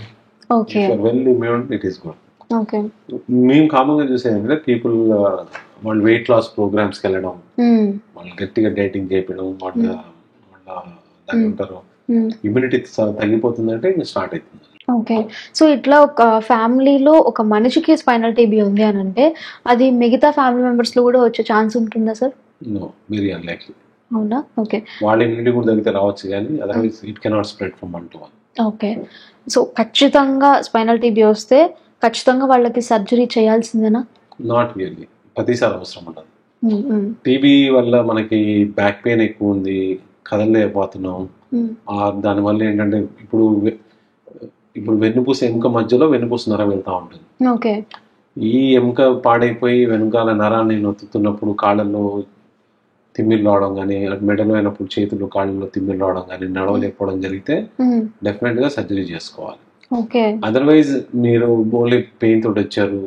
Well immune, it is good. మేము కామన్ గా చూసేది ఏంటంటే పీపుల్ వాళ్ళు వెయిట్ లాస్ ప్రోగ్రామ్స్ కి వెళ్ళడం, వాళ్ళు గట్టిగా డైటింగ్ చేయడం, వాళ్ళ దాని ఉంటారు ఇమ్యూనిటీ తగ్గిపోతుందంటే ఇంకా స్టార్ట్ అవుతుంది. ఓకే. సో ఇట్లా ఒక ఫ్యామిలీలో ఒక మనిషికి స్పైనల్ టీబీ ఉంది అని అంటే అది మిగతా ఫ్యామిలీ మెంబర్స్ లో కూడా వచ్చే ఛాన్స్ ఉంటుందా సార్? No, very unlikely. అవునా? ఓకే. వాళ్ళ ఇమ్యూనిటీ కూడా తగ్గితే రావచ్చు కానీ otherwise it cannot spread from one to one. Okay. So ఖచ్చితంగా స్పైనల్ టీబీ వస్తే ఖచ్చితంగా వాళ్ళకి సర్జరీ చేయాల్సిందేనా? నాట్ రియల్లీ, ప్రతిసారి అవసరం ఉండదు. టీబీ వల్ల మనకి బ్యాక్ పెయిన్ ఎక్కువ ఉంది, కదలలేకపోతున్నాం, దానివల్ల ఏంటంటే ఇప్పుడు వెన్నుపూస ఎముక మధ్యలో వెన్నుపూస నరం వెళ్తా ఉంటుంది. ఓకే. ఈ ఎముక పాడైపోయి వెనుకాల నరాన్ని నొత్తుతున్నప్పుడు కాళ్ళల్లో తిమ్మిళ్ళు రావడం కానీ, మెడలో అయినప్పుడు చేతులు కాళ్ళలో తిమ్మిళ్ళు రావడం కానీ, నడవలేకపోవడం జరిగితే డెఫినెట్ గా సర్జరీ చేసుకోవాలి. అదర్వైజ్ మీరు ఓన్లీ పెయిన్ తోటి వచ్చారు,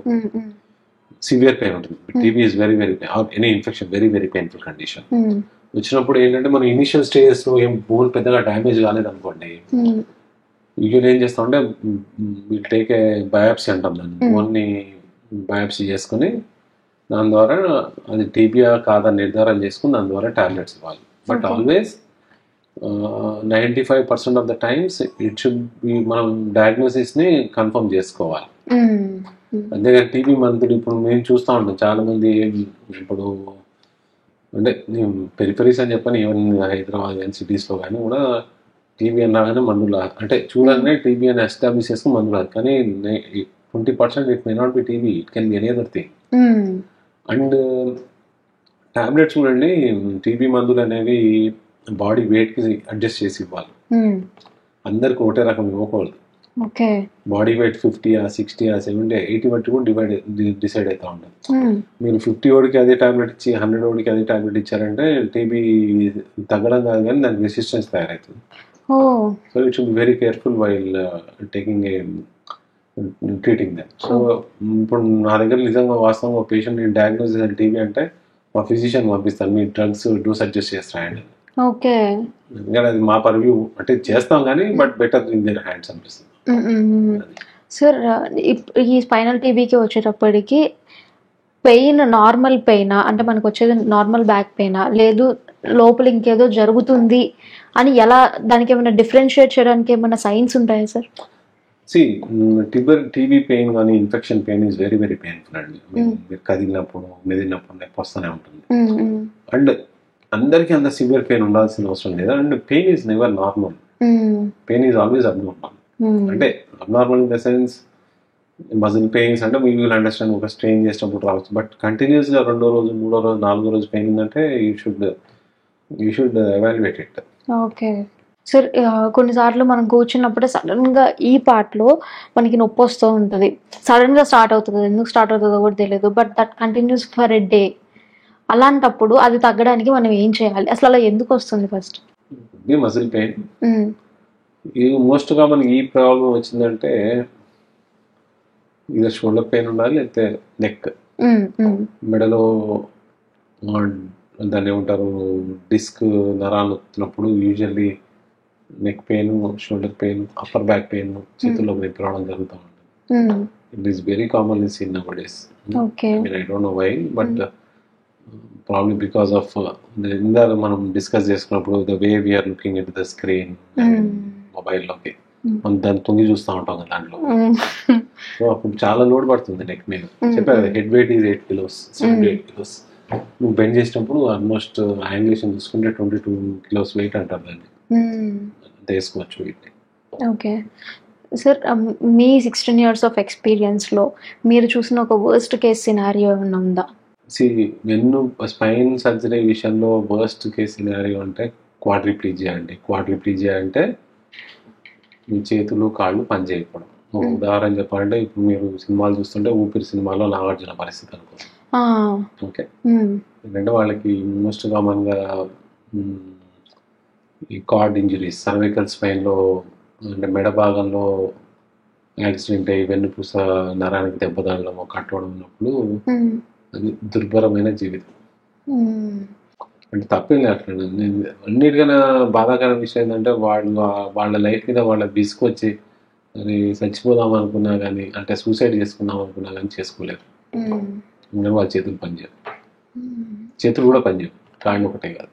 సివియర్ పెయిన్ ఉంటుంది. TB is very very any infection very very painful condition. వచ్చినప్పుడు ఏంటంటే మనం ఇనిషియల్ స్టేజెస్ లో ఏం బోన్ పెద్దగా డ్యామేజ్ కాలేదు అనుకోండి, యూజువల్ ఏం చేస్తామంటే వీల్ టేక్ ఏ బయాప్సీ అంటాం, దాన్ని బోన్ని బయాప్సీ చేసుకుని దాని ద్వారా అది టీబీయా కాదా నిర్ధారణ చేసుకుని దాని ద్వారా టాబ్లెట్స్ ఇవ్వాలి. But always 95% of the times it should be మనం డయాగ్నోసిస్ ని కన్ఫర్మ్ చేసుకోవాలి. అంతేగాని టీబీ మందులు ఇప్పుడు మేము చూస్తూ ఉంటాం చాలా మంది ఇప్పుడు అంటే నేను పెరిఫరీస్ అని చెప్పని ఈవెన్ హైదరాబాద్ కానీ సిటీస్లో కానీ కూడా టీబీ అని రాగానే మందు రాదు. అంటే చూడగానే టీబీ అని ఎస్టాబ్లిష్ చేసుకుని మందు రాదు. కానీ 20% it may not be TB, it can be any other thing. And tablets చూడండి, టీబీ మందులు అనేవి బాడీ వెయిట్కి అడ్జస్ట్ చేసి ఇవ్వాలి. అందరికి ఒకటే రకం ఇవ్వకూడదు. ఓకే. బాడీ వెయిట్ 50, 60, 70, 80 బట్టి కూడా డిసైడ్ అవుతూ ఉంటుంది. మీరు 50 ఓడికి అదే టాబ్లెట్ ఇచ్చి 100 ఓడికి అదే టాబ్లెట్ ఇచ్చారంటే టీబీ తగ్గడం కాదు కానీ దానికి రెసిస్టెన్స్ తయారవుతుంది. So it should be very careful while taking treating that. So ఇప్పుడు నా దగ్గర నిజంగా వాస్తవంగా పేషెంట్ డయాగ్నోస్ చేసిన టీబీ అంటే మా ఫిజిషియన్ పంపిస్తాను, మీ డ్రగ్స్ డోస్ అడ్జస్ట్ చేస్తాయండి. ఓకే. ఎందుకంటే అది మా పర్వ్యూ అంటే చేస్తాం కానీ but better in their hands అనిపిస్తుంది. సార్ ఈ స్పైనల్ టీబీకి వచ్చేటప్పటికి పెయిన్ నార్మల్ పెయినా, అంటే మనకు వచ్చేది నార్మల్ బ్యాక్ పెయినా, లేదు లోపల ఇంకేదో జరుగుతుంది అని ఎలా, దానికి ఏమైనా డిఫరెన్షియేట్ చేయడానికి ఏమైనా సైన్స్ ఉంటాయా సార్? టీబీ పెయిన్ కానీ infection pain is very very painful అండి. మీరు కదిలినప్పుడు మెదిలినప్పుడు నొప్పి వస్తూనే ఉంటుంది. అండ్ అందరికీ అంత సివియర్ పెయిన్ ఉండాల్సిన అవసరం లేదు. And pain is never normal, pain is always abnormal. అంటే abnormal in the sense muscle pains అంటే వీ విల్ అండర్స్టాండ్, ఒక స్ట్రెయిన్ చేసినప్పుడు రావచ్చు. బట్ కంటిన్యూస్గా 2వ రోజు 3వ రోజు 4వ రోజు పెయిన్ ఉందంటే you should evaluate it. Okay sir. కొన్నిసార్లు మనం కూర్చున్నప్పుడే సడన్గా ఈ పార్ట్లో మనకి నొప్పి వస్తూ ఉంటుంది, సడన్గా స్టార్ట్ అవుతుంది, ఎందుకు స్టార్ట్ అవుతుందో కూడా తెలియదు, but that continuous for a day. అలాంటప్పుడు అది తగ్గడానికి మనం ఏం చేయాలి, అసలు అలా ఎందుకు వస్తుంది? ఫస్ట్ మజిల్ పెయిన్ మోస్ట్గా మనకి ఈ ప్రాబ్లం వచ్చిందంటే ఇక షోల్డర్ పెయిన్ ఉండాలి, లేకపోతే నెక్, మెడలో దాన్ని ఏమంటారు డిస్క్ నరాలు వచ్చినప్పుడు usually neck pain, shoulder pain, upper back pain, చేతుల్లో నొప్పి రావడం జరుగుతూ ఉంటుంది. It is very common in seen nowadays. I don't know why, but probably because of ఇందాక మనం డిస్కస్ చేసుకున్నప్పుడు the way we are looking at the screen మొబైల్లోకి మనం దాన్ని తొంగి చూస్తూ ఉంటాం కదా దాంట్లో. సో అప్పుడు చాలా లోడ్ పడుతుంది నెక్ మీద. చెప్పారు కదా, head weight is 8 kilos, 7-8 kilos. నువ్వు బెండ్ చేసినప్పుడు ఆల్మోస్ట్ యాంగిలేషన్ చూసుకుంటే 22 kilos వెయిట్ అంటారు దాన్ని, అంత వేసుకోవచ్చు వెయిట్. ఓకే సార్, మీ 16 years ఆఫ్ ఎక్స్పీరియన్స్లో మీరు చూసిన ఒక వర్స్ట్ కేస్ సినారియో ఏమైనా ఉందా? వెన్ను స్పైన్ సర్జరీ విషయంలో వర్స్ట్ కేస్ సినారియో అంటే క్వాడ్రిప్లీజియా అండి. క్వాడ్రిప్లీజియా అంటే మీ చేతులు కాళ్ళు పనిచేయకపోవడం. ఉదాహరణ చెప్పాలంటే ఇప్పుడు మీరు సినిమాలు చూస్తుంటే ఊపిరి సినిమాలో నాగార్జున పరిస్థితి అనుకో. ఓకే, ఎందుకంటే వాళ్ళకి మోస్ట్ కామన్గా ఈ కార్డ్ ఇంజరీస్, సర్వైకల్ స్పైన్లో అంటే మెడ భాగంలో యాక్సిడెంట్ అయ్యి వెన్నుపూస నరానికి దెబ్బ తగలడం, కట్టడం ఉన్నప్పుడు అది దుర్భరమైన జీవితం. అంటే తప్పేం లేదు. నేను అన్నిటికన్నా బాధాకరమైన విషయం ఏంటంటే వాళ్ళ లైఫ్ మీద వాళ్ళ తీసుకొచ్చి అది చచ్చిపోదాం అనుకున్నా కానీ, అంటే సూసైడ్ చేసుకుందాం అనుకున్నా కానీ చేసుకోలేరు. ఎందుకంటే వాళ్ళ చేతులు పనిచేయవు, చేతులు కూడా పనిచేయవు, కాళ్ళు ఒకటే కాదు.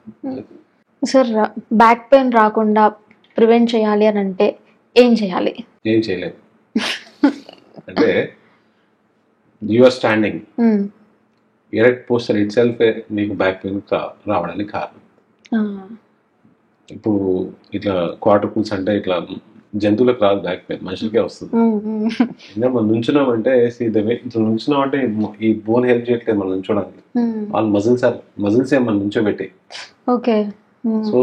సార్, బ్యాక్ పెయిన్ రాకుండా ప్రివెంట్ చేయాలి అని అంటే ఏం చేయాలి? ఏం చేయలేదు. అంటే you are standing, erect posture itself నీకు బ్యాక్ పెయిన్ రావడానికి కారణం. ఇప్పుడు ఇట్లా క్వాడ్రిపుల్స్ అంటే ఇట్లా జంతువులకు రాదు బ్యాక్ పెయిన్, మనుషులకే వస్తుంది. ఇంకా మనం నుంచున్నామంటే ఇట్లా నుంచున్నామంటే ఈ బోన్ హెల్ప్ చేయట్లేదు మనం నుంచోడానికి. వాళ్ళు మజిల్స్ మనం నుంచోబెట్టి. Okay, so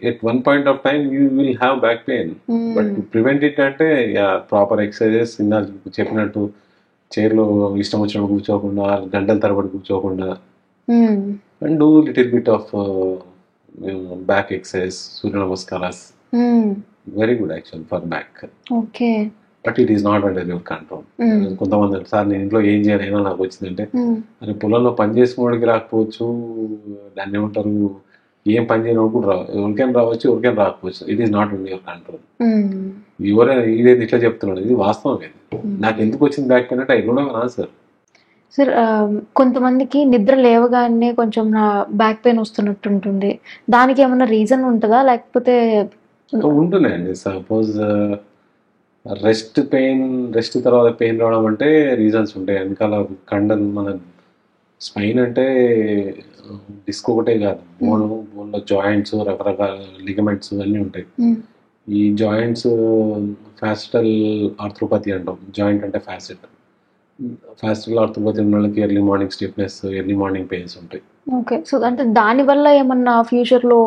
at one point of time you will have back pain. But to prevent it అంటే ప్రాపర్ ఎక్సర్సైజెస్, చెప్పినట్టు చైర్లో ఇష్టం వచ్చినప్పుడు కూర్చోకుండా, గంటల తరబడి కూర్చోకుండా, and do little bit of back exercise, Surya namaskaras, very good actual for back. Okay, but it is not under your control. కొంతమంది సార్ నేను ఇంట్లో ఏం చేయాలైనా నాకు వచ్చిందంటే, అది పొలంలో పని చేసుకునేవాడికి రాకపోవచ్చు, దాన్ని ఏమంటారు ఏం పని చేయని కూడా ఎవరికైనా రావచ్చు, ఎవరికైనా రాకపోవచ్చు. It is not under your control. ఇదేది ఇట్లా చెప్తున్నాడు, ఇది వాస్తవం. నాకు ఎందుకు వచ్చింది బ్యాక్ పెయిన్ అంటే I don't have an answer. Sir, కొంతమందికి నిద్ర లేవగానే కొంచెం నా బ్యాక్ పెయిన్ వస్తున్నట్టు ఉంటుంది, దానికి ఏమైనా రీజన్ ఉంటుందా లేకపోతే? ఉంటుందండి. సపోజ్ రెస్ట్ తర్వాత పెయిన్ రావడం అంటే రీజన్స్ ఉంటాయి. వెనకాల మన స్పైన్ అంటే డిస్క్ ఒకటే కాదు, బోన్లో జాయింట్స్, రకరకాల లిగమెంట్స్ అన్నీ ఉంటాయి. ఈ జాయింట్స్ ఫ్యాసిటల్ ఆర్థ్రోపతి అంటాం. జాయింట్ అంటే ఫ్యాసిటల్ ఆర్థ్రోపతి ఉన్న వాళ్ళకి early morning stiffness, early morning pains ఉంటాయి. ఓకే. సో అంటే దానివల్ల ఏమన్నా ఫ్యూచర్లో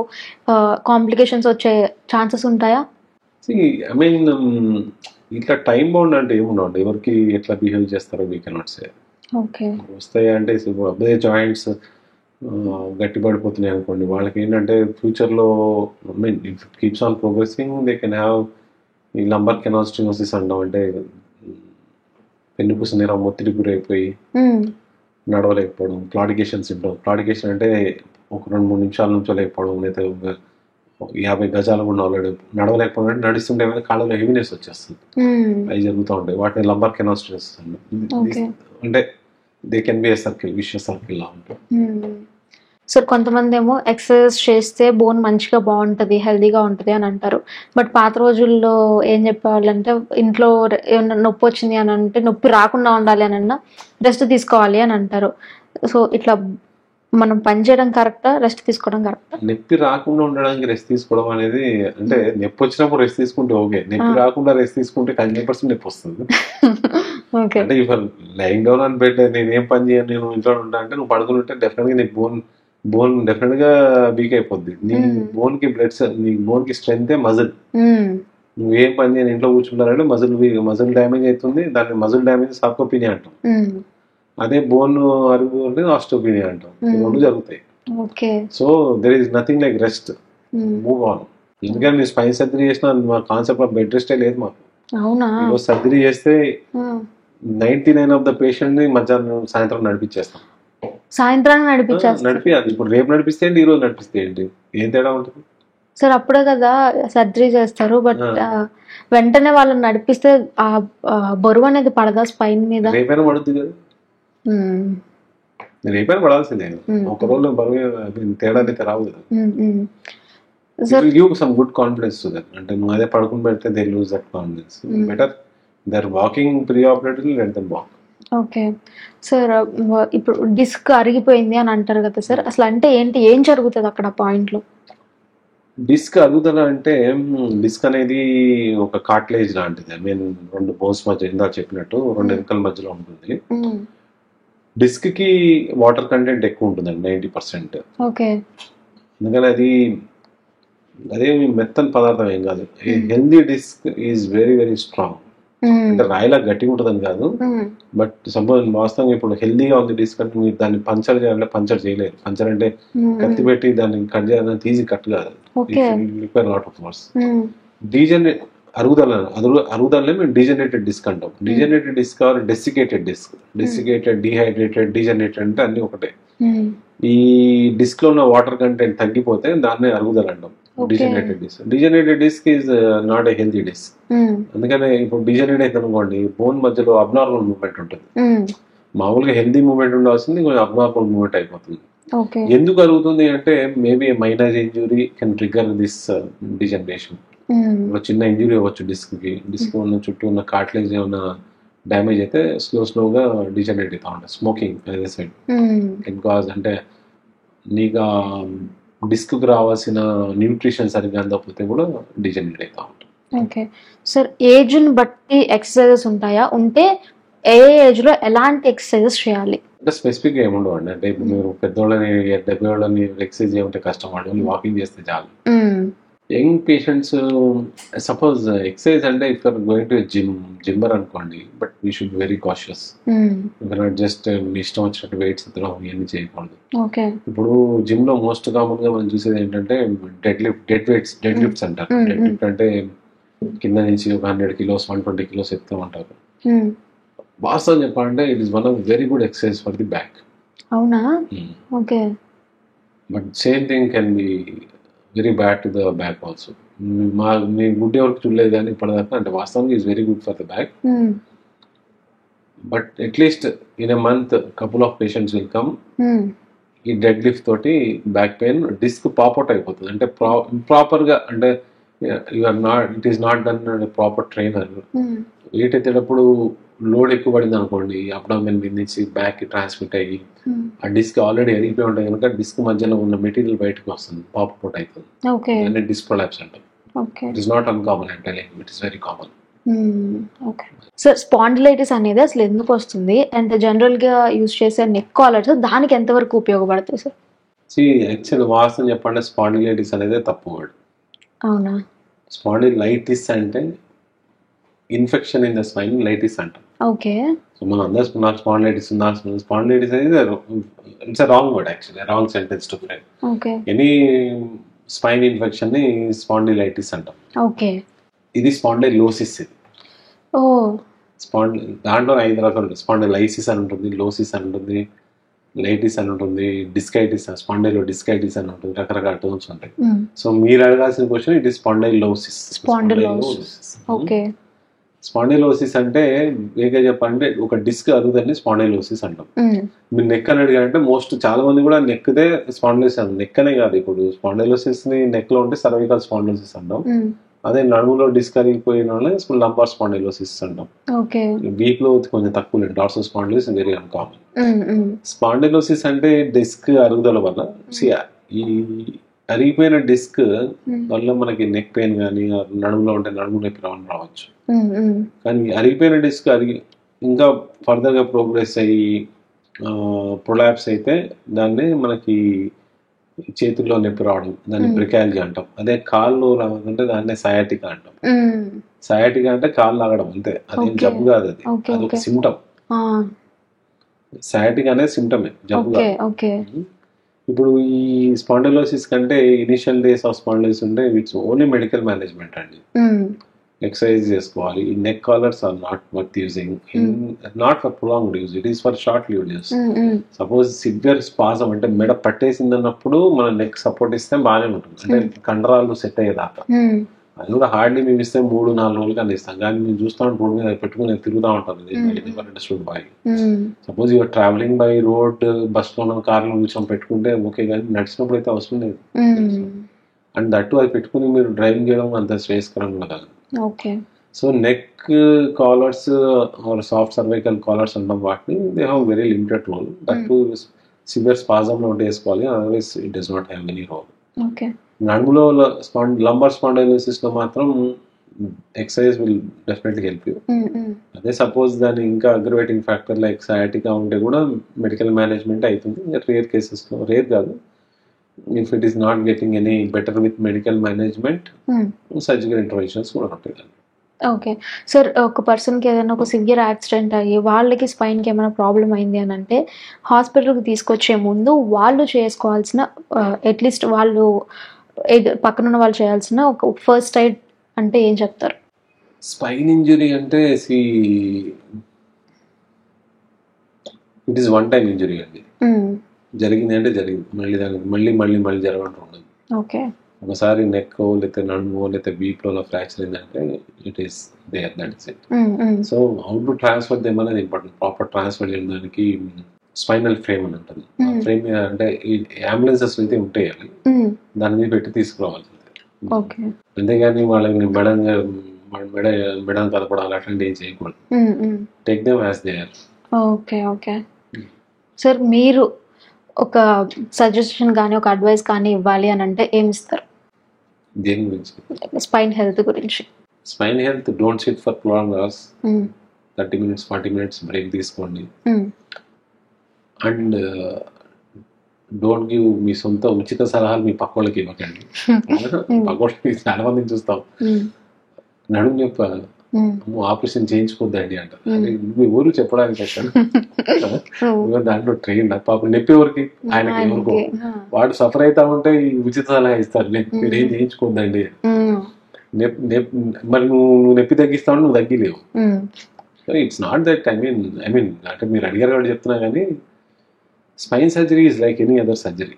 కాంప్లికేషన్స్ వచ్చే ఛాన్సెస్ ఉంటాయా? ఐ మీన్ ఇట్లా టైం బౌండ్ అంటే ఏముండవు, ఎవరికి ఎట్లా బిహేవ్ చేస్తారో వీ కెనాట్ సే. ఓకే. వస్తాయి అంటే అదే జాయింట్స్ గట్టి పడిపోతున్నాయి అనుకోండి, వాళ్ళకి ఏంటంటే ఫ్యూచర్లో I mean if it keeps on progressing they can have ఈ లంబర్ కెనాల్ స్టెనోసిస్ అంటాం. అంటే పెన్నుపూస నేరం ఒత్తిడి గురైపోయి నడవలేకపోవడం, క్లాడికేషన్ సిండ్రోమ్. క్లాడికేషన్ అంటే ఒక 2-3 నిమిషాల నుంచో లేకపోవడం, లేదా 50 గజాలు కూడా నడవలేకపోవడం. అంటే నడుస్తుంటే కాళ్ళలో హెవీనెస్ వచ్చేస్తుంది, అవి జరుగుతూ ఉంటాయి. వాటిని లంబర్ కెనాల్ స్టెనోసిస్ అంటే they can be a circle, vicious circle లా ఉంటుంది. సార్ కొంతమంది ఏమో ఎక్సర్సైజ్ చేస్తే బోన్ మంచిగా బాగుంటుంది, హెల్దీగా ఉంటుంది అని అంటారు. బట్ పాత రోజుల్లో ఏం చెప్పేవాళ్ళంటే ఇంట్లో ఏమన్నా నొప్పి వచ్చింది అని అంటే నొప్పి రాకుండా ఉండాలి అని అన్నా రెస్ట్ తీసుకోవాలి అని అంటారు. సో ఇట్లా మనం పని చేయడం కరెక్టా, రెస్ట్ తీసుకోవడం కరెక్టా? నొప్పి రాకుండా ఉండడానికి రెస్ట్ తీసుకోవడం అనేది, అంటే నొప్పి వచ్చినప్పుడు రెస్ట్ తీసుకుంటే ఓకే, నొప్పి రాకుండా రెస్ట్ తీసుకుంటే 100% నొప్పి వస్తుంది. అంటే ఇఫ్ లైంగ్ డౌన్ అని బెడ్ నేనేం పని చేయను, నేను ఇంట్లో ఉంటా అంటే నువ్వు పడుకుని ఉంటే డెఫినెట్గా నీకు బోన్ డెఫినెట్ గా వీక్ అయిపోద్ది. నీ బోన్ కి నీ బోన్ కి స్ట్రెంగ్త్ మజిల్. నువ్వు ఏం పని చేయని ఇంట్లో కూర్చుంటారంటే మజిల్ డ్యామేజ్ అవుతుంది. దాన్ని మజిల్ డ్యామేజ్ సార్కోపీనియా అంటాం. అదే బోన్ అరుగు అంటే ఆస్టోపీనియా అంటాం. రెండు జరుగుతాయి. So there is nothing like rest, move on. ఎందుకంటే నేను స్పైన్ సర్జరీ చేసిన మా కాన్సెప్ట్ ఆఫ్ బెడ్ రెస్టే లేదు మాకు. సర్జరీ చేస్తే 99% ఆఫ్ ద పేషెంట్ ని మధ్యాహ్నం సాయంత్రం నడిపించేస్తాం. సాయంత్రాన్ని నడిపియాలి. ఇప్పుడు రేపు నడిపిస్తే ఏంటి, ఈ రోజు నడిపిస్తే ఏంటి, ఏం తేడా ఉంటుంది సార్? అప్పుడే కదా సర్జరీ చేస్తారు. బట్ వెంటనే వాళ్ళని నడిపిస్తే ఆ బరువు అనేది పడదా స్పైన్ మీద? రేపైనా పడుతుంది కదా, రేపైనా పడాల్సిందే. ఒక రోజులో బరువు తేడా అయితే రావు కదా. Give some good confidence to that. అంటే నువ్వు అదే పడుకుని పెడితే they lose that confidence. Better than walking pre operative let them walk. Okay sir, ఇప్పుడు డిస్క్ అరిగిపోయింది అని అంటారు కదా సార్, అసలు అంటే ఏంటి, ఏం జరుగుతుంది అక్కడ పాయింట్లో? డిస్క్ అరుగుదల అంటే డిస్క్ అనేది ఒక కార్టిలేజ్ లాంటిది. నేను 2 బోన్స్ మధ్య ఇందా చెప్పినట్టు 2 ఎముకల మధ్యలో ఉంటుంది. డిస్క్ కి వాటర్ కంటెంట్ ఎక్కువ ఉంటుందండి, 90%. ఓకే. ఎందుకని అదే మెత్తని పదార్థం ఏం కాదు. Healthy disc is very very strong. అంటే రాయిలా గట్టిగా ఉంటుందని కాదు, బట్ సపోజ్ వాస్తవంగా ఇప్పుడు హెల్దీగా ఉంది డిస్క్ అంటే మీరు దాన్ని పంచర్ చేయాలంటే పంచర్ చేయలేరు. పంచర్ అంటే కత్తి పెట్టి దాన్ని కట్ చేయాలంటే ఈజీ కట్ కాదు, రిక్వైర్ లాట్ ఆఫ్ ఫోర్స్. అరుగుదలనే మేము డీజనరేటెడ్ డిస్క్ అంటాం. Degenerated disc or desiccated disc. Desiccated, dehydrated, degenerated అంటే అన్ని ఒకటే. ఈ డిస్క్ లో ఉన్న వాటర్ కంటెంట్ తగ్గిపోతే దాన్ని అరుగుదల అంటాం. Degenerated disc is not a healthy disc. అందుకనే ఇప్పుడు డీజనరేట్ అయితే అనుకోండి, బోన్ మధ్యలో అబ్నార్మల్ మూవ్మెంట్ ఉంటుంది. మామూలుగా హెల్తీ మూవ్మెంట్ ఉండాల్సింది కొంచెం అబ్నార్మల్ మూవ్మెంట్ అయిపోతుంది. ఎందుకు అరుగుతుంది అంటే maybe minor injury can trigger this degeneration. చిన్న ఇంజురీ అవ్వచ్చు డిస్క్ కి. డిస్క్ ఉన్న చుట్టూ ఉన్న కార్టిలేజ్ ఏమైనా డ్యామేజ్ అయితే స్లోగా డీజనరేట్ అవుతా ఉంటుంది. స్మోకింగ్ అదే సైడ్ కెన్ కాజ్, అంటే నీకు డిస్క్ కి రావాల్సిన న్యూట్రిషన్ సరిగ్గా అందకపోతే కూడా డీజనరేట్ అవుతా ఉంటుంది. ఓకే సార్, ఏజ్ ని బట్టి ఎక్సర్సైజెస్ ఉంటాయా? ఉంటే ఏ ఏజ్ లో ఎలాంటి ఎక్సర్సైజెస్ చేయాలి? అంటే స్పెసిఫిక్ గా ఏముండవు అండి. అంటే ఇప్పుడు మీరు పెద్దోళ్ళని 70 ఏళ్ళని ఎక్సర్సైజ్ చేయమంటే కష్టం, వాళ్ళు వాకింగ్ చేస్తే చాలు. యంగ్ పేషెంట్స్ సపోజ్ ఎక్సర్సైజ్ అంటే ఇఫ్ యూఆర్ గోయింగ్ టు జిమ్మర్ అనుకోండి, but we should very cautious. Just ఇష్టం వచ్చినట్టు వెయిట్స్ ఎత్తడం ఇవన్నీ చేయకూడదు. ఇప్పుడు జిమ్ లో మోస్ట్ కామన్ గా మనం చూసేది ఏంటంటే డెడ్ లిఫ్ట్స్ అంటారు. డెడ్ లిఫ్ట్ అంటే కింద నుంచి ఒక 100 కిలోస్ 120 కిలోస్ ఎత్తుతూ ఉంటారు. వాస్తవం చెప్పాలంటే it is one of very good exercise for the back. అవునా? Okay. But same thing can be very bad to the back also. మీ గుడ్ ఎవరికి చూడలేదు కానీ ఇప్పటిదాకా, అంటే వాస్తవానికి is very good for the back. But at least in a month couple of patients will come, ఈ డెడ్ లిఫ్ట్ తోటి బ్యాక్ పెయిన్ డిస్క్ పాప్అవుట్ అయిపోతుంది. అంటే ప్రాపర్ గా, అంటే it is not done proper trainer. Wait ఎత్తేటప్పుడు load ఎక్కువ పడింది అనుకోండి, అబ్డామిన్ మీద నుంచి బ్యాక్ కి ట్రాన్స్మిట్ అయ్యి ఆ డిస్క్ ఆల్రెడీ ఎరిగిపోయి ఉంటాయి కనుక డిస్క్ మధ్యలో ఉన్న మెటీరియల్ బయటకు వస్తుంది, పాపౌట్ అవుతుంది, డిస్క్ ప్రొలాప్స్ అంటాం. ఇట్ ఈస్ నాట్ అన్కామన్ అంటే it is very common. Okay sir, spondylitis అనేది అసలు ఎందుకు వస్తుంది అండ్ జనరల్ గా యూజ్ చేసే నెక్ కాలర్స్ దానికి ఎంతవరకు ఉపయోగపడతాయి సార్? యాక్చువల్ వాస్తవం చెప్పండి, స్పాండిలైటిస్ అనేది తప్పు వర్డ్. అవునా? స్పాండిలైటిస్ అంటే ఇన్ఫెక్షన్ ఇన్ ద స్పైన్, లైటిస్ అంటాం. ఓకే. సో మనం అందరూ నాకు స్పాండిలైటిస్ అనేది it's wrong word, actually wrong sentence to frame. Okay. Any spine infection ని స్పాండిలైటిస్ అంటాం. ఓకే. ఇది స్పాండిలోసిస్. ఇది దాంట్లో 5 రకాలు. స్పాండిలైసిస్ అని ఉంటుంది, లోసిస్ అని ఉంటుంది, లైటిస్ అని ఉంటుంది, డిస్కైటిస్, స్పాండైలో డిస్కైటిస్ అని ఉంటుంది, రకరకాల టర్మ్స్ ఉంటాయి. సో మీరు అడగాల్సిన question it is spondylosis. Okay. Spondylosis అంటే వేగా చెప్పాలంటే ఒక డిస్క్ అరుగుదని స్పాండిలోసిస్ అంటాం. మీరు నెక్ అని అడిగారంటే చాలా మంది కూడా నెక్దే స్పాండిలోసిస్ అంటాం. నెక్ అనే కాదు, ఇప్పుడు స్పాండిలోసిస్ ని నెక్ లో ఉంటే సర్వికల్ స్పాండిలోసిస్ అంటాం. అదే నడుములో డిస్క్ అరిగిపోయిన వాళ్ళని లంబార్ స్పాండిలోసిస్ అంటాం. వీక్ లో కొంచెం తక్కువ లేదు. Dorsal spondylosis very uncommon. Spondylosis అంటే డిస్క్ అరుగుదల వల్ల, ఈ అరిగిపోయిన డిస్క్ వల్ల మనకి నెక్ పెయిన్ కానీ, నడుములో ఉంటే నడుము నొప్పి రావచ్చు. కానీ అరిగిపోయిన డిస్క్ ఇంకా ఫర్దర్ గా ప్రోగ్రెస్ అయ్యి ప్రొలాప్స్ అయితే దాన్ని మనకి చేతుల్లో నొప్పి రావడం, దాన్ని బ్రికాలజీ అంటాం. అదే కాళ్ళు రావాలంటే దాన్ని సయాటికా అంటాం. సయాటికా అంటే కాళ్ళు లాగడం అంతే, అదేం జబ్బు కాదు, అది ఒక సిమ్టమ్. సయాటికా అనేది సిమ్టమే, జబ్బు కాదు. ఇప్పుడు ఈ స్పాండిలోసిస్ కంటే ఇనిషియల్ డేస్ ఆఫ్ స్పాండిలోసిస్ ఉంటే ఇట్స్ ఓన్లీ మెడికల్ మేనేజ్మెంట్ అండి. ఎక్సర్సైజ్ చేసుకోవాలి. ఈ neck collars are not worth using, not for prolonged use, it is for short use. Suppose severe spasm అంటే మెడ పట్టేసింది అన్నప్పుడు మన నెక్ సపోర్ట్ ఇస్తే బాగానే ఉంటుంది, అంటే కండరాలు సెట్ అయ్యేదాకా. అది కూడా హార్డ్లీ మేము ఇస్తే 3-4 రోజులు అందిస్తాం. కానీ మేము చూస్తాం రోడ్ మీద పెట్టుకుని తిరుగుతూ ఉంటాం boy. Suppose you are travelling by road, bus లో కార్లో కూర్చొని పెట్టుకుంటే ఓకే, కానీ నడిచినప్పుడు అయితే అవసరం లేదు. అండ్ దట్టు అది పెట్టుకుని మీరు డ్రైవింగ్ చేయడం అంత శ్రేయస్కరంగా కాదు. So neck collars or soft cervical collars అంటాం వాటిని, they have very limited role. That severe స్పాజంలో వేసుకోవాలి, otherwise it does not have any role. నడుములో లంబార్ స్పాండిలోసిస్ లో మాత్రం exercise will definitely help you. అదే సపోజ్ దాని ఇంకా అగ్రవేటింగ్ ఫ్యాక్టర్ లైక్ సయాటికా ఉంటే కూడా మెడికల్ మేనేజ్మెంట్ అవుతుంది. రేర్ కేసెస్ లో, రేర్ కాదు, if it is not getting any better with medical management, surgical interventions కూడా ఉంటాయి. ఓకే సార్, ఒక పర్సన్కి ఏదైనా ఒక సివియర్ యాక్సిడెంట్ అయ్యి వాళ్ళకి స్పైన్కి ఏమైనా ప్రాబ్లం అయింది అని అంటే హాస్పిటల్కి తీసుకొచ్చే ముందు వాళ్ళు చేసుకోవాల్సిన అట్లీస్ట్ వాళ్ళు పక్కనున్న వాళ్ళు చేయాల్సిన ఒక ఫస్ట్ ఎయిడ్ అంటే ఏం చెప్తారు? స్పైన్ ఇంజురీ అంటే it is one time injury అండి. జరిగింది అంటే జరిగింది, మళ్ళీ దానికి మళ్ళీ జరగడం ఉండదు. ఓకే. ఒకసారి నెక్ లేకపోతే నడుము లేకపోతే వీప్లో ఫ్రాక్చర్ అయిందంటే it is there, that is it. So how to transfer them అనేది ఇంపార్టెంట్. ప్రాపర్ ట్రాన్స్ఫర్ చేయడానికి స్పైనల్ ఫ్రేమ్ అని ఉంటుంది. ఫ్రేమ్ మీద అంటే ఈ అంబులెన్సెస్ అయితే ఉంటాయి, దాని మీద పెట్టి తీసుకురావాలి. అంతేగాని వాళ్ళని మెడ కలపడాలి అట్లాంటి ఏం చేయకూడదు. Take them as they are. Okay sir, మీరు ఒక సజెషన్ కానీ ఒక అడ్వైస్ కానీ ఇవ్వాలి అని అంటే ఏమి ఇస్తారు? దేని గురించి? స్పైన్ హెల్త్ గురించి. Spine health, don't SIT for prolonged hours. 30 minutes 40 minutes break తీసుకోండి. అండ్ డోంట్ గివ్ మీ సొంత ఉచిత సలహాలు మీ పక్క వాళ్ళకి ఇవ్వకండి. పక్క చాలా మందిని చూస్తాం, నడుము చెప్ప ఆపరేషన్ చేయించుకోద్దండి అంటారు. ఎవరు చెప్పడానికి దాంట్లో ట్రైన్ పాపం నొప్పి ఎవరికి, ఆయనకి ఎవరికో, వాడు సఫర్ అవుతా ఉంటే ఉచిత సలహా ఇస్తారు, మీరేం చేయించుకోద్దండి. మరి నువ్వు నొప్పి తగ్గిస్తావు, నువ్వు తగ్గిలేవు. It's not that I mean అంటే మీరు అడిగారు కాబట్టి చెప్తున్నా, కానీ spine surgery is like any other surgery.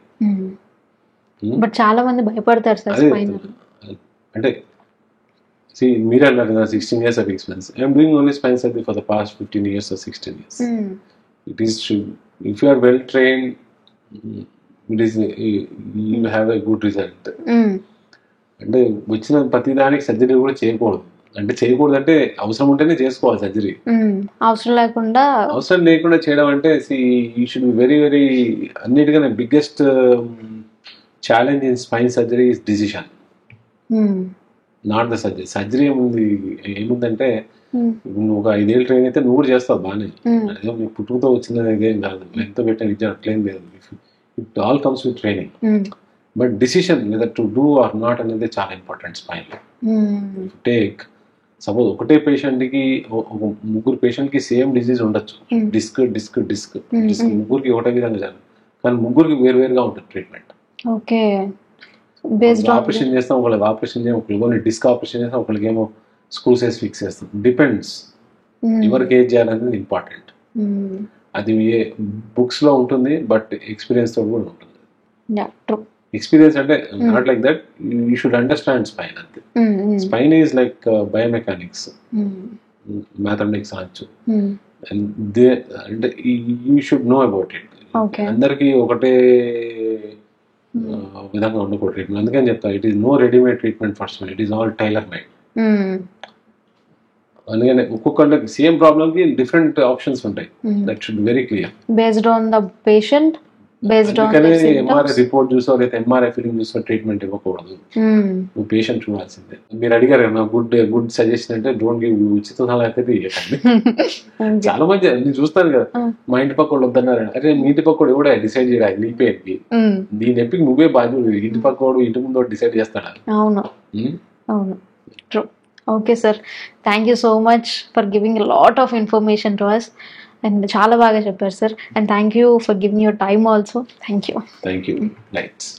But చాలా మంది భయపడతారు సార్ స్పైన్ అంటే. మీరు అన్నారు కదా 16 years of experience. I am doing only spine surgery for the past 15 years or 16 years. It is true. If you are well trained, you will have a good result. అంటే వచ్చిన ప్రతి దానికి సర్జరీ కూడా చేయకూడదు. అంటే చేయకూడదు అంటే అవసరం ఉంటేనే చేసుకోవాలి సర్జరీ. అవసరం లేకుండా అవసరం లేకుండా చేయడం అంటే you should be very very అన్నిటికన్నా biggest challenge in spine surgery is decision, not the surgery. Surgery ఏముందంటే నువ్వు ఒక 5 ఏళ్ళు ట్రైన్ అయితే నువ్వు కూడా చేస్తావు బాగానే, అదే నీకు పుట్టుకతో వచ్చినది ఏం కాదు, ఎంతో పెట్టిన విద్య అట్లేం లేదు. It all comes with training. But decision whether to do or not అనేది చాలా ఇంపార్టెంట్ స్పైన్ లో. టేక్ సపోజ్ ఒకటే పేషెంట్కి ఒక ముగ్గురు పేషెంట్కి సేమ్ డిసీజ్ ఉండొచ్చు, డిస్క్ డిస్క్ డిస్క్ డిస్క్ ముగ్గురికి ఒకటే విధంగా జరగదు, కానీ ముగ్గురికి వేరువేరుగా ఉంటుంది ట్రీట్మెంట్. ఓకే, ఆపరేషన్ చేస్తాం, ఒకళ్ళకి ఆపరేషన్ చేయం, ఒకరికి డిస్క్ ఆపరేషన్ చేస్తాం, ఒకరికి ఏమో స్క్రూస్ వేసి ఫిక్స్ చేస్తాం. డిపెండ్స్ ఎవరికి ఏది చేయాలనేది ఇంపార్టెంట్. అది బుక్స్ లో ఉంటుంది, బట్ ఎక్స్పీరియన్స్ తో కూడా ఉంటుంది. ఎక్స్పీరియన్స్ అంటే not like that, you should understand spine అంతే. Spine is like biomechanics, mathematics అనొచ్చు. అంటే you should know about it. అందరికీ ఒకటే విధంగా ఉండకూడదు ట్రీట్మెంట్. అందుకని చెప్తా, it is no readymade treatment for spine, it is all tailor made. అందుకని ఒక్కొక్కరికి సేమ్ ప్రాబ్లమ్ కి డిఫరెంట్ ఆప్షన్స్ ఉంటాయి. That should very clear based on the patient, based on MRI report చూసో లేదా ఎంఆర్ఐ ఫీలింగ్ చూసో ట్రీట్మెంట్ ఇవ్వకూడదు. నువ్వు పేషెంట్ చూడాల్సిందే. మీరు అడిగారు నా గుడ్ సజెషన్ అంటే డోంట్ గివ్ ఉచిత సలహా అయితే ఇవ్వకండి. చాలా మంది నేను చూస్తాను కదా, మా ఇంటి పక్క వాళ్ళు వద్దన్నారు. అరే మీ ఇంటి పక్క ఎవడా డిసైడ్ చేయడానికి నీ పేరుకి, దీని ఎంపిక నువ్వే బాధ్యుడు. ఇంటి పక్క ఇంటి ముందు డిసైడ్ చేస్తాడా? అవును అవును, true. Okay sir, thank you so much for giving lot of information to us. And చాలా బాగా చెప్పారు sir. And thank you for giving your time also. Thank you. Lights.